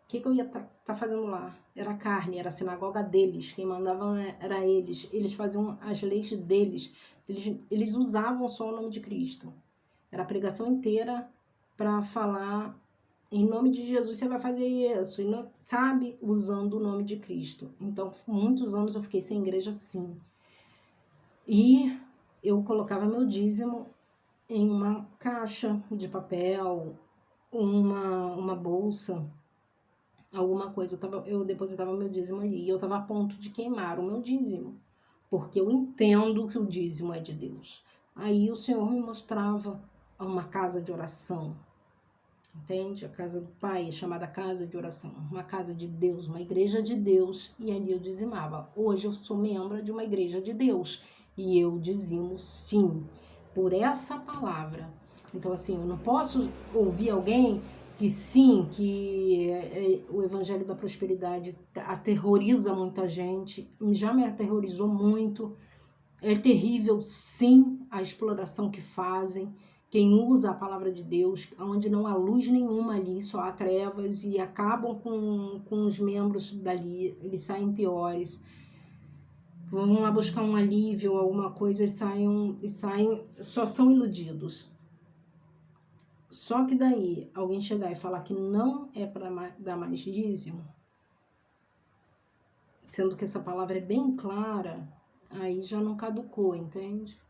que eu ia tá fazendo lá? Era carne, era a sinagoga deles. Quem mandava era eles. Eles faziam as leis deles. Eles usavam só o nome de Cristo. Era a pregação inteira para falar em nome de Jesus você vai fazer isso. E não, sabe? Usando o nome de Cristo. Então, muitos anos eu fiquei sem igreja, sim. E eu colocava meu dízimo em uma caixa de papel, uma bolsa, alguma coisa. Eu depositava meu dízimo ali. E eu estava a ponto de queimar o meu dízimo. Porque eu entendo que o dízimo é de Deus. Aí o Senhor me mostrava uma casa de oração. Entende? A casa do Pai é chamada casa de oração. Uma casa de Deus, uma igreja de Deus. E ali eu dizimava. Hoje eu sou membro de uma igreja de Deus. E eu dizimo sim, por essa palavra. Então, assim, eu não posso ouvir alguém que sim, que o evangelho da prosperidade aterroriza muita gente. Já me aterrorizou muito. É terrível, sim, a exploração que fazem. Quem usa a palavra de Deus, onde não há luz nenhuma ali, só há trevas, e acabam com os membros dali, eles saem piores. Vão lá buscar um alívio, alguma coisa, e saem, só são iludidos. Só que daí, alguém chegar e falar que não é para dar mais dízimo, sendo que essa palavra é bem clara, aí já não caducou, entende?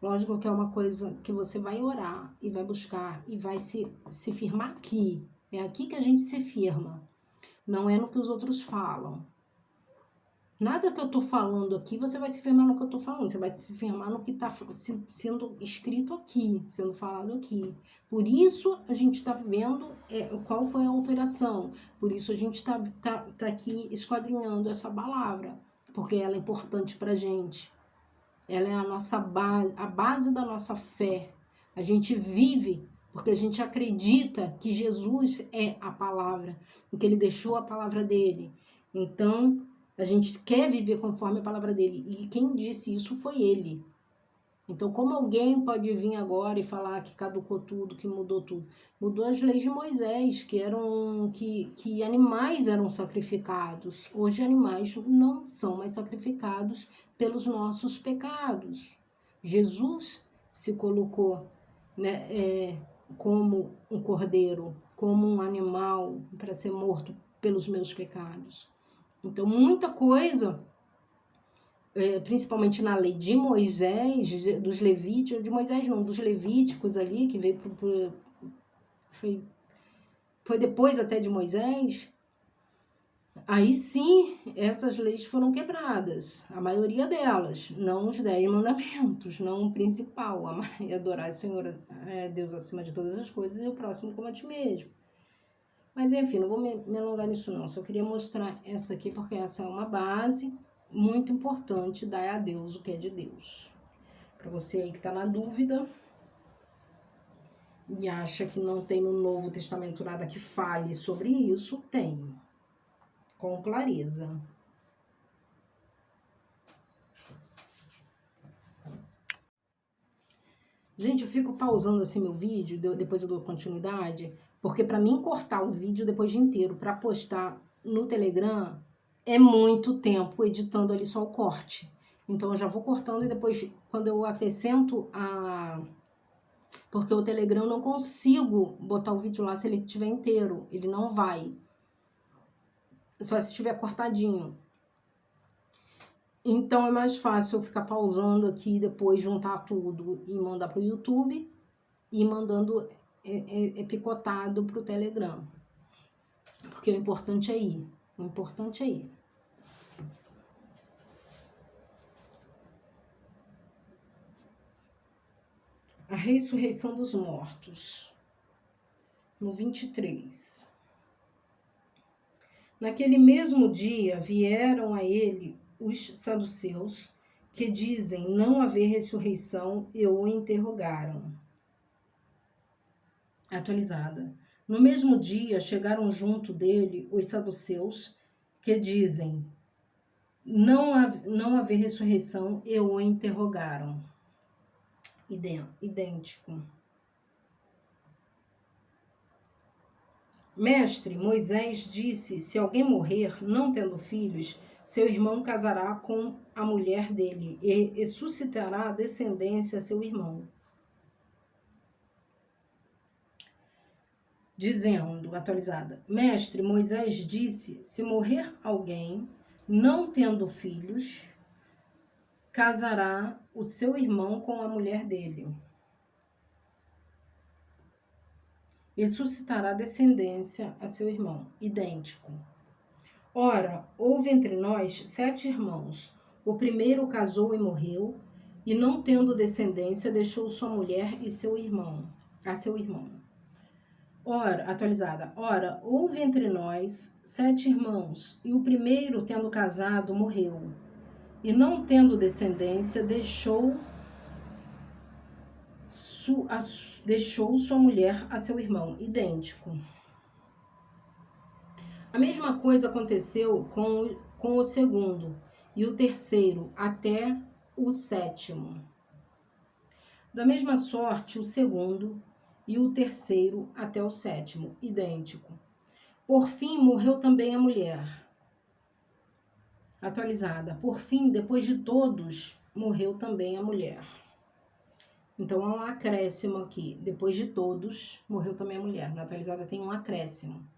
Lógico que é uma coisa que você vai orar e vai buscar e vai se firmar aqui. É aqui que a gente se firma, não é no que os outros falam. Nada que eu tô falando aqui, você vai se firmar no que eu tô falando. Você vai se firmar no que tá sendo escrito aqui, sendo falado aqui. Por isso a gente tá vendo qual foi a alteração. Por isso a gente tá aqui esquadrinhando essa palavra. Porque ela é importante pra gente. Ela é a nossa base, a base da nossa fé. A gente vive porque a gente acredita que Jesus é a palavra, que ele deixou a palavra dele. Então, a gente quer viver conforme a palavra dele. E quem disse isso foi ele. Então, como alguém pode vir agora e falar que caducou tudo, que mudou tudo? Mudou as leis de Moisés, que animais eram sacrificados. Hoje, animais não são mais sacrificados pelos nossos pecados. Jesus se colocou, né, como um cordeiro, como um animal para ser morto pelos meus pecados. Então, muita coisa, principalmente na lei de Moisés, dos Levíticos, de Moisés não, dos Levíticos ali, que veio foi depois até de Moisés, aí sim, essas leis foram quebradas, a maioria delas, não os 10 mandamentos, não o principal, adorar o Senhor, Deus acima de todas as coisas e o próximo como a ti mesmo. Mas enfim, não vou me alongar nisso não, só queria mostrar essa aqui porque essa é uma base muito importante, dar a Deus o que é de Deus. Para você aí que está na dúvida e acha que não tem no Novo Testamento nada que fale sobre isso, tem, com clareza. Gente, eu fico pausando assim meu vídeo, depois eu dou continuidade, porque para mim cortar o vídeo depois de inteiro para postar no Telegram é muito tempo editando ali só o corte. Então eu já vou cortando e depois quando eu acrescento porque o Telegram eu não consigo botar o vídeo lá se ele estiver inteiro, ele não vai. Só se estiver cortadinho. Então é mais fácil eu ficar pausando aqui, depois juntar tudo e mandar pro YouTube e mandando picotado pro Telegram. Porque o importante é ir. O importante é ir. A ressurreição dos mortos. No 23. Naquele mesmo dia vieram a ele os saduceus, que dizem não haver ressurreição, e o interrogaram. Atualizada. No mesmo dia chegaram junto dele os saduceus, que dizem não haver ressurreição, e o interrogaram. Idêntico. Mestre, Moisés disse, se alguém morrer não tendo filhos, seu irmão casará com a mulher dele e suscitará descendência a seu irmão. Dizendo, atualizada, Mestre, Moisés disse, se morrer alguém não tendo filhos, casará o seu irmão com a mulher dele e suscitará descendência a seu irmão. Idêntico. Ora, houve entre nós 7 irmãos. O primeiro casou e morreu, e não tendo descendência, deixou sua mulher e seu irmão, a seu irmão. Ora, atualizada. Ora, houve entre nós 7 irmãos, e o primeiro, tendo casado, morreu, e não tendo descendência, deixou sua mulher a seu irmão. Idêntico. A mesma coisa aconteceu com o segundo e o terceiro até o 7º. Da mesma sorte, o segundo e o terceiro até o 7º. Idêntico. Por fim, morreu também a mulher. Atualizada. Por fim, depois de todos, morreu também a mulher. Então, há um acréscimo aqui. Depois de todos, morreu também a mulher. Na atualizada tem um acréscimo.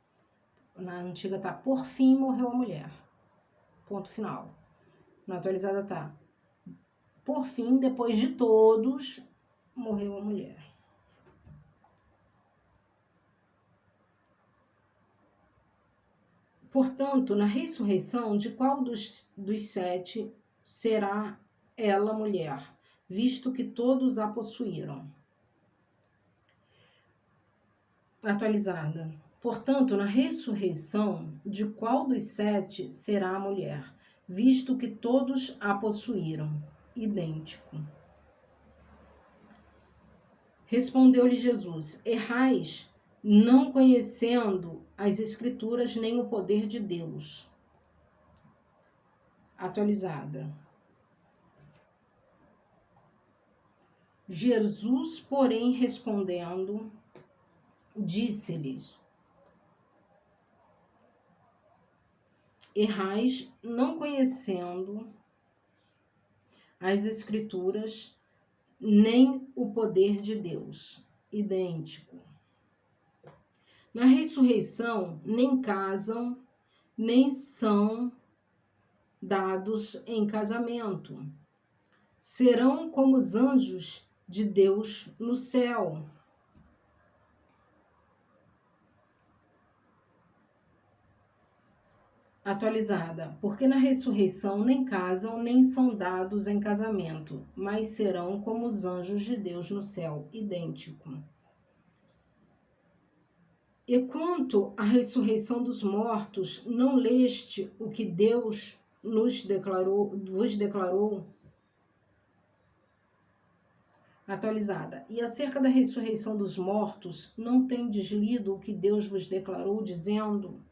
Na antiga tá, por fim, morreu a mulher. Ponto final. Na atualizada tá, por fim, depois de todos, morreu a mulher. Portanto, na ressurreição, de qual dos 7 será ela mulher, visto que todos a possuíram? Atualizada. Portanto, na ressurreição, de qual dos 7 será a mulher, visto que todos a possuíram? Idêntico. Respondeu-lhe Jesus: errais, não conhecendo as Escrituras nem o poder de Deus. Atualizada. Jesus, porém, respondendo, disse-lhes: errais, não conhecendo as Escrituras nem o poder de Deus. Idêntico. Na ressurreição, nem casam, nem são dados em casamento. Serão como os anjos de Deus no céu. Atualizada. Porque na ressurreição nem casam, nem são dados em casamento, mas serão como os anjos de Deus no céu. Idêntico. E quanto à ressurreição dos mortos, não leste o que Deus vos declarou? Atualizada. E acerca da ressurreição dos mortos, não tendes lido o que Deus vos declarou, dizendo?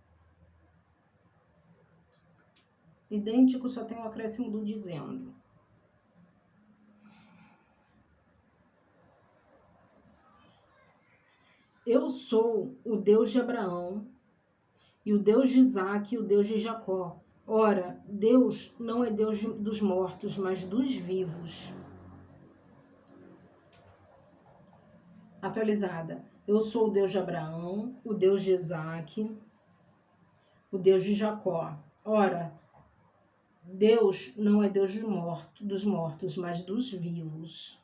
Idêntico, só tem o acréscimo do dizendo. Eu sou o Deus de Abraão, e o Deus de Isaque, e o Deus de Jacó. Ora, Deus não é Deus dos mortos, mas dos vivos. Atualizada. Eu sou o Deus de Abraão, o Deus de Isaque, o Deus de Jacó. Ora, Deus não é Deus dos mortos, mas dos vivos.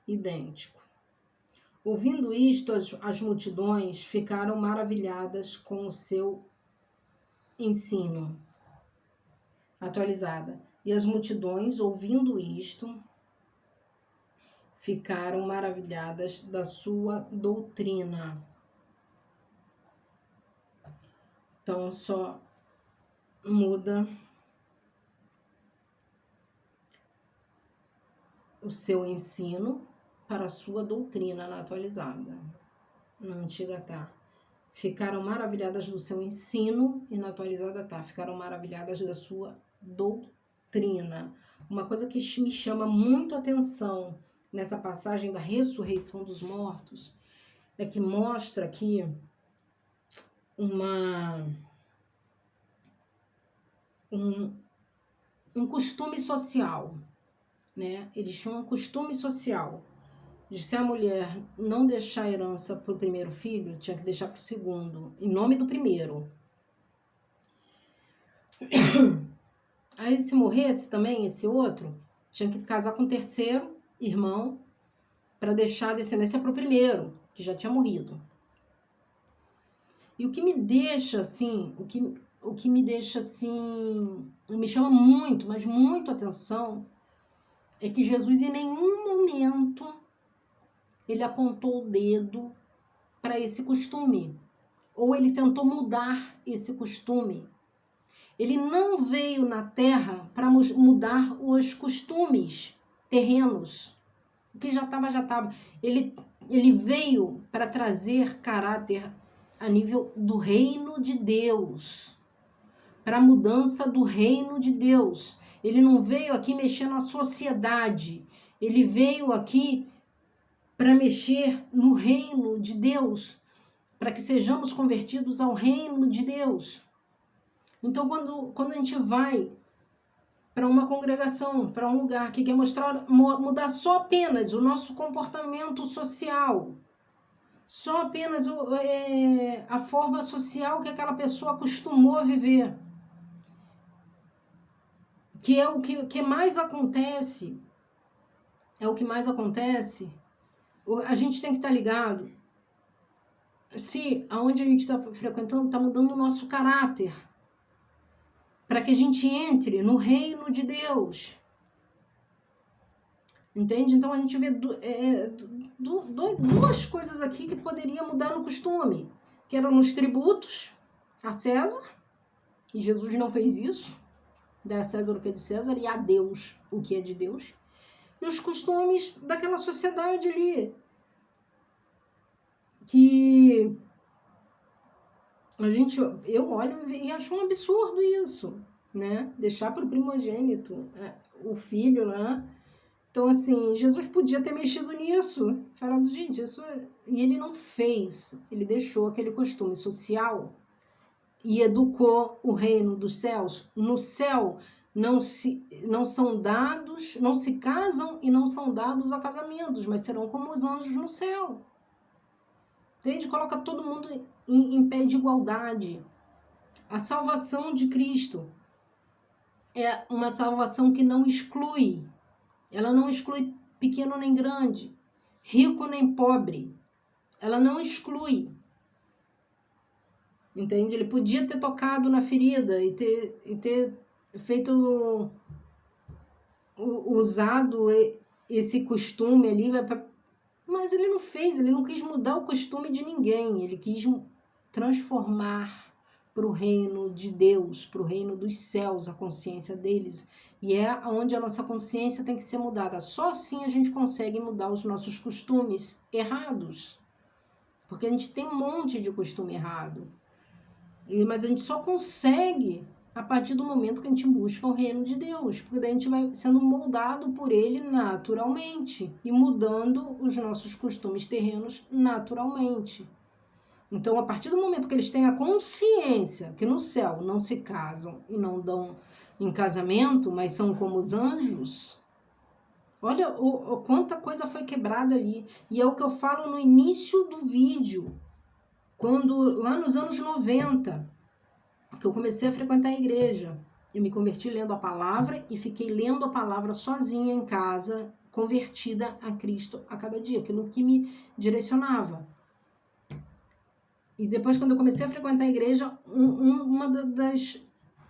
Idêntico. Ouvindo isto, as multidões ficaram maravilhadas com o seu ensino. Atualizada. E as multidões, ouvindo isto, ficaram maravilhadas da sua doutrina. Então, só muda o seu ensino para a sua doutrina na atualizada. Na antiga tá. Ficaram maravilhadas do seu ensino e na atualizada tá. Ficaram maravilhadas da sua doutrina. Uma coisa que me chama muito a atenção nessa passagem da ressurreição dos mortos é que mostra aqui um costume social, né? Eles tinham um costume social de se a mulher não deixar a herança para o primeiro filho, tinha que deixar para o segundo, em nome do primeiro. Aí se morresse também esse outro, tinha que casar com o terceiro irmão para deixar a descendência para o primeiro, que já tinha morrido. E o que me deixa assim, o que me deixa assim, me chama muito, mas muito atenção, é que Jesus em nenhum momento ele apontou o dedo para esse costume, ou ele tentou mudar esse costume. Ele não veio na terra para mudar os costumes terrenos. O que já estava, já estava. Ele veio para trazer caráter a nível do reino de Deus, para a mudança do reino de Deus. Ele não veio aqui mexer na sociedade, ele veio aqui para mexer no reino de Deus, para que sejamos convertidos ao reino de Deus. Então, quando a gente vai para uma congregação, para um lugar que quer mudar só apenas o nosso comportamento social, só apenas a forma social que aquela pessoa acostumou a viver, que é o que mais acontece, a gente tem que estar ligado se aonde a gente está frequentando está mudando o nosso caráter, para que a gente entre no reino de Deus. Entende? Então a gente vê duas coisas aqui que poderia mudar no costume, que eram nos tributos a César, e Jesus não fez isso, dá a César o que é de César e a Deus o que é de Deus, e os costumes daquela sociedade ali, que eu olho e acho um absurdo isso, né? Deixar para o primogênito, o filho lá. Então, assim, Jesus podia ter mexido nisso, falando, gente, isso é... E ele não fez, ele deixou aquele costume social e educou o reino dos céus. No céu não se casam e não são dados a casamentos, mas serão como os anjos no céu. Entende? Coloca todo mundo em pé de igualdade. A salvação de Cristo é uma salvação que não exclui. Ela não exclui pequeno nem grande, rico nem pobre. Ela não exclui. Entende? Ele podia ter tocado na ferida e ter feito, usado esse costume ali, mas ele não fez, ele não quis mudar o costume de ninguém, ele quis transformar para o reino de Deus, para o reino dos céus, a consciência deles. E é onde a nossa consciência tem que ser mudada. Só assim a gente consegue mudar os nossos costumes errados. Porque a gente tem um monte de costume errado. Mas a gente só consegue a partir do momento que a gente busca o reino de Deus. Porque daí a gente vai sendo moldado por ele naturalmente. E mudando os nossos costumes terrenos naturalmente. Então, a partir do momento que eles têm a consciência que no céu não se casam e não dão em casamento, mas são como os anjos, olha quanta coisa foi quebrada ali. E é o que eu falo no início do vídeo, quando lá nos anos 90, que eu comecei a frequentar a igreja. Eu me converti lendo a palavra e fiquei lendo a palavra sozinha em casa, convertida a Cristo a cada dia, aquilo que me direcionava. E depois, quando eu comecei a frequentar a igreja, uma das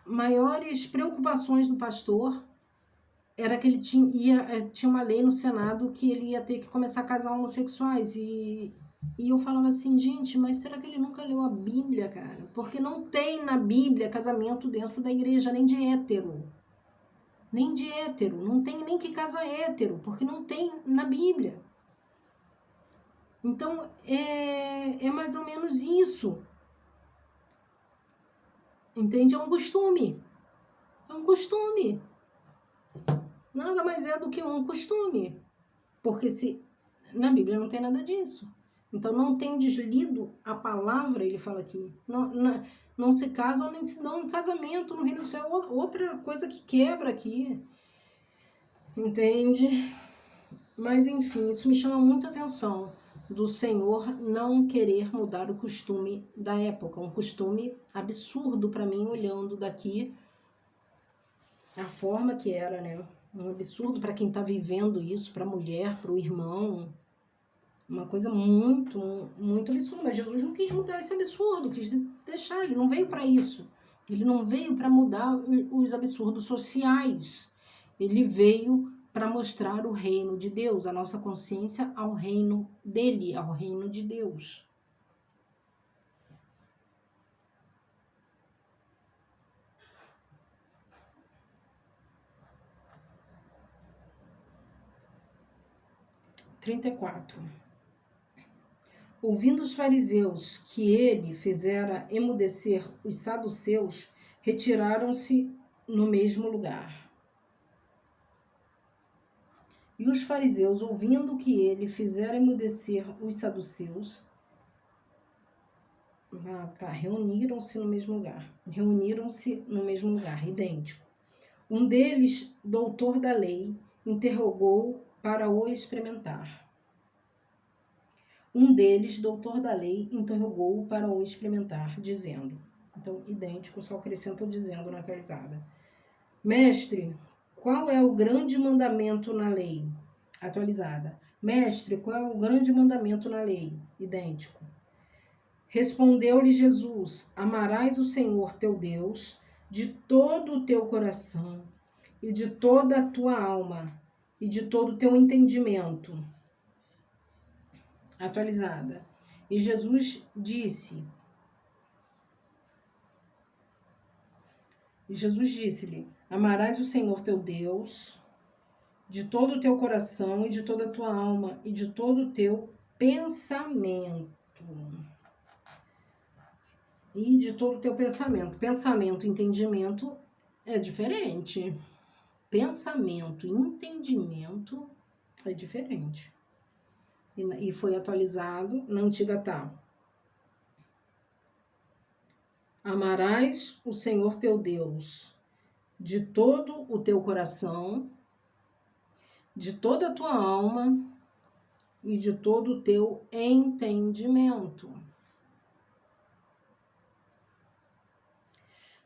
maiores preocupações do pastor era que ele tinha uma lei no Senado que ele ia ter que começar a casar homossexuais. E eu falava assim, gente, mas será que ele nunca leu a Bíblia, cara? Porque não tem na Bíblia casamento dentro da igreja, nem de hétero. Nem de hétero. Não tem nem que casa hétero, porque não tem na Bíblia. Então, é mais ou menos isso. Entende? É um costume. É um costume. Nada mais é do que um costume. Porque na Bíblia não tem nada disso. Então, não tem deslido a palavra, ele fala aqui. Não se casam nem se dão em casamento no reino do céu. Outra coisa que quebra aqui. Entende? Mas, enfim, isso me chama muita atenção. Do Senhor não querer mudar o costume da época. Um costume absurdo para mim, olhando daqui a forma que era, né? Um absurdo para quem está vivendo isso, para a mulher, para o irmão. Uma coisa muito, muito absurda. Mas Jesus não quis mudar esse absurdo, quis deixar. Ele não veio para isso. Ele não veio para mudar os absurdos sociais. Ele veio para mostrar o reino de Deus, a nossa consciência ao reino dele, ao reino de Deus. (34) Ouvindo os fariseus que ele fizera emudecer os saduceus, retiraram-se no mesmo lugar. E os fariseus, ouvindo que ele fizera emudecer os saduceus, reuniram-se no mesmo lugar. Reuniram-se no mesmo lugar, idêntico. Um deles, doutor da lei, interrogou para o experimentar. Um deles, doutor da lei, interrogou para o experimentar, dizendo, então, idêntico, só acrescentam dizendo na atualizada. Mestre, qual é o grande mandamento na lei? Atualizada. Mestre, qual é o grande mandamento na lei? Idêntico. Respondeu-lhe Jesus, amarás o Senhor teu Deus de todo o teu coração e de toda a tua alma e de todo o teu entendimento. Atualizada. E Jesus disse-lhe, amarás o Senhor teu Deus de todo o teu coração e de toda a tua alma e de todo o teu pensamento. E de todo o teu pensamento. Pensamento e entendimento é diferente. Pensamento e entendimento é diferente. E foi atualizado na antiga tá. Amarás o Senhor teu Deus de todo o teu coração, de toda a tua alma e de todo o teu entendimento.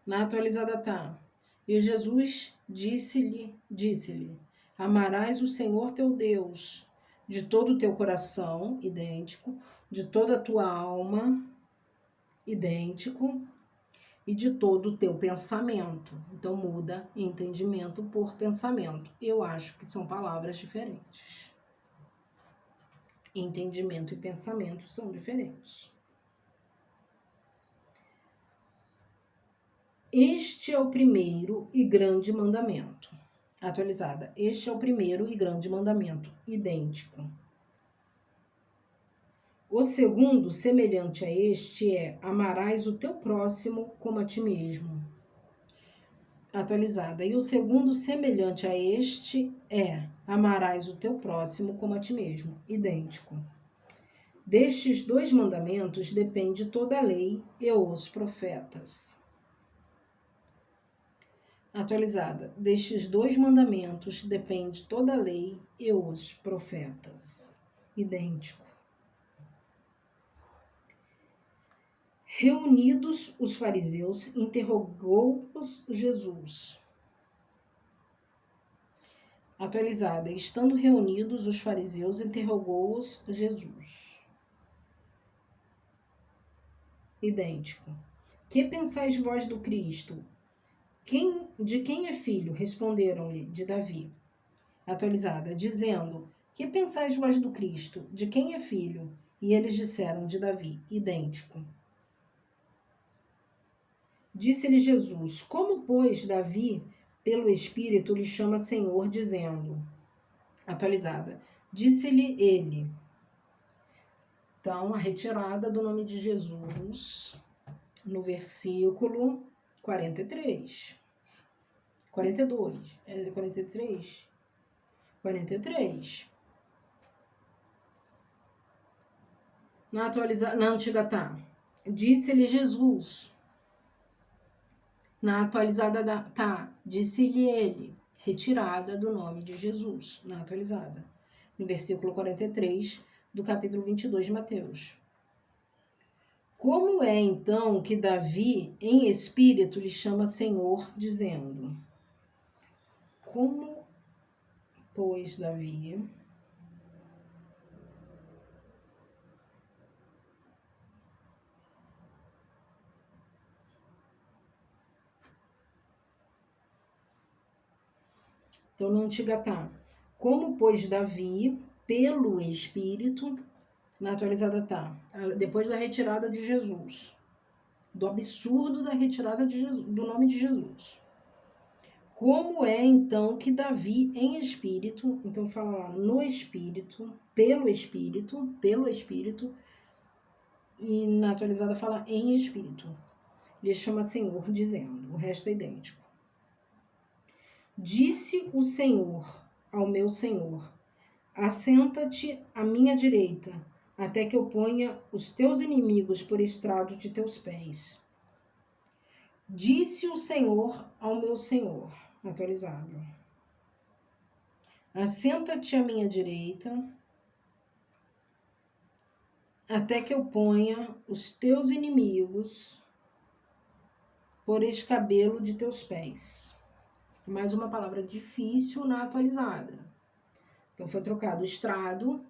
Na atualizada tá. E Jesus disse-lhe, amarás o Senhor teu Deus de todo o teu coração, idêntico, de toda a tua alma, idêntico, e de todo o teu pensamento. Então muda entendimento por pensamento. Eu acho que são palavras diferentes. Entendimento e pensamento são diferentes. Este é o primeiro e grande mandamento. Atualizada. Este é o primeiro e grande mandamento. Idêntico. O segundo, semelhante a este, é amarás o teu próximo como a ti mesmo. Atualizada. E o segundo, semelhante a este, é amarás o teu próximo como a ti mesmo. Idêntico. Destes dois mandamentos depende toda a lei e os profetas. Atualizada. Destes dois mandamentos depende toda a lei e os profetas. Idêntico. Reunidos os fariseus, interrogou-os Jesus. Atualizada. Estando reunidos os fariseus, interrogou-os Jesus. Idêntico. Que pensais vós do Cristo? De quem é filho? Responderam-lhe, de Davi. Atualizada, dizendo, que pensais vós do Cristo? De quem é filho? E eles disseram, de Davi. Idêntico. Disse-lhe Jesus, como, pois, Davi, pelo Espírito, lhe chama Senhor, dizendo. Atualizada, disse-lhe ele. Então, a retirada do nome de Jesus no versículo 43. 42. É 43? 43. Na antiga tá. Disse-lhe Jesus. Na atualizada tá. Disse-lhe ele. Retirada do nome de Jesus. Na atualizada. No versículo 43 do capítulo 22 de Mateus. Como é, então, que Davi, em espírito, lhe chama Senhor, dizendo... Como, pois, Davi... Então, na antiga tá. Como, pois, Davi, pelo Espírito, na atualizada tá. Depois da retirada de Jesus. Do absurdo da retirada de Jesus, do nome de Jesus. Como é, então, que Davi, em Espírito, então fala lá, no Espírito, pelo Espírito, e na atualizada fala em Espírito. Ele chama Senhor, dizendo, o resto é idêntico. Disse o Senhor ao meu Senhor, assenta-te à minha direita, até que eu ponha os teus inimigos por estrado de teus pés. Disse o Senhor ao meu Senhor. atualizado. Assenta-te à minha direita, até que eu ponha os teus inimigos por escabelo de teus pés. Mais uma palavra difícil na atualizada. Então foi trocado estrado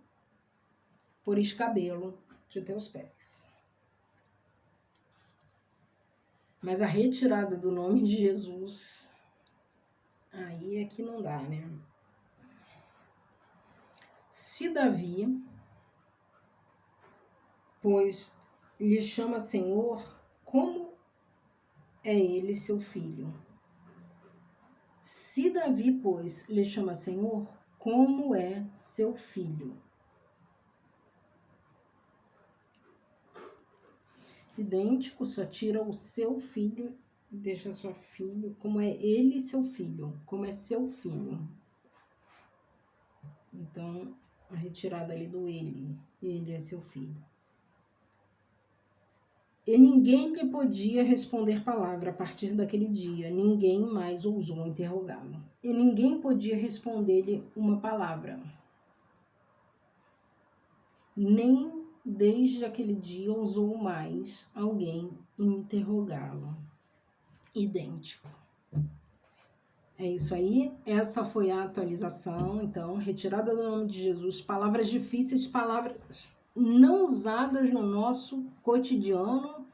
por escabelo de teus pés. Mas a retirada do nome de Jesus, aí é que não dá, né? Se Davi, pois lhe chama Senhor, como é ele seu filho? Se Davi, pois, lhe chama Senhor, como é seu filho? Idêntico, só tira o seu filho e deixa sua filho, como é ele seu filho, como é seu filho. Então, a retirada ali do ele é seu filho. E ninguém lhe podia responder palavra a partir daquele dia, ninguém mais ousou interrogá-lo. E ninguém podia responder-lhe uma palavra. Nem desde aquele dia ousou mais alguém interrogá-lo. Idêntico. É isso aí, essa foi a atualização, então, retirada do nome de Jesus, palavras difíceis, palavras não usadas no nosso cotidiano,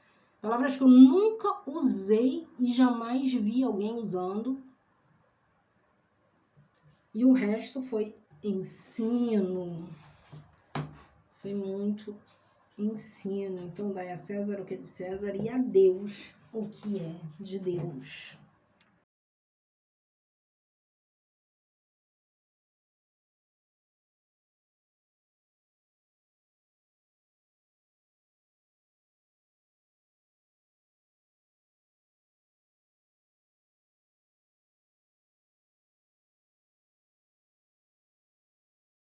palavras que eu nunca usei e jamais vi alguém usando. E o resto foi ensino. Foi muito ensino. Então, dai a César o que é de César e a Deus o que é de Deus.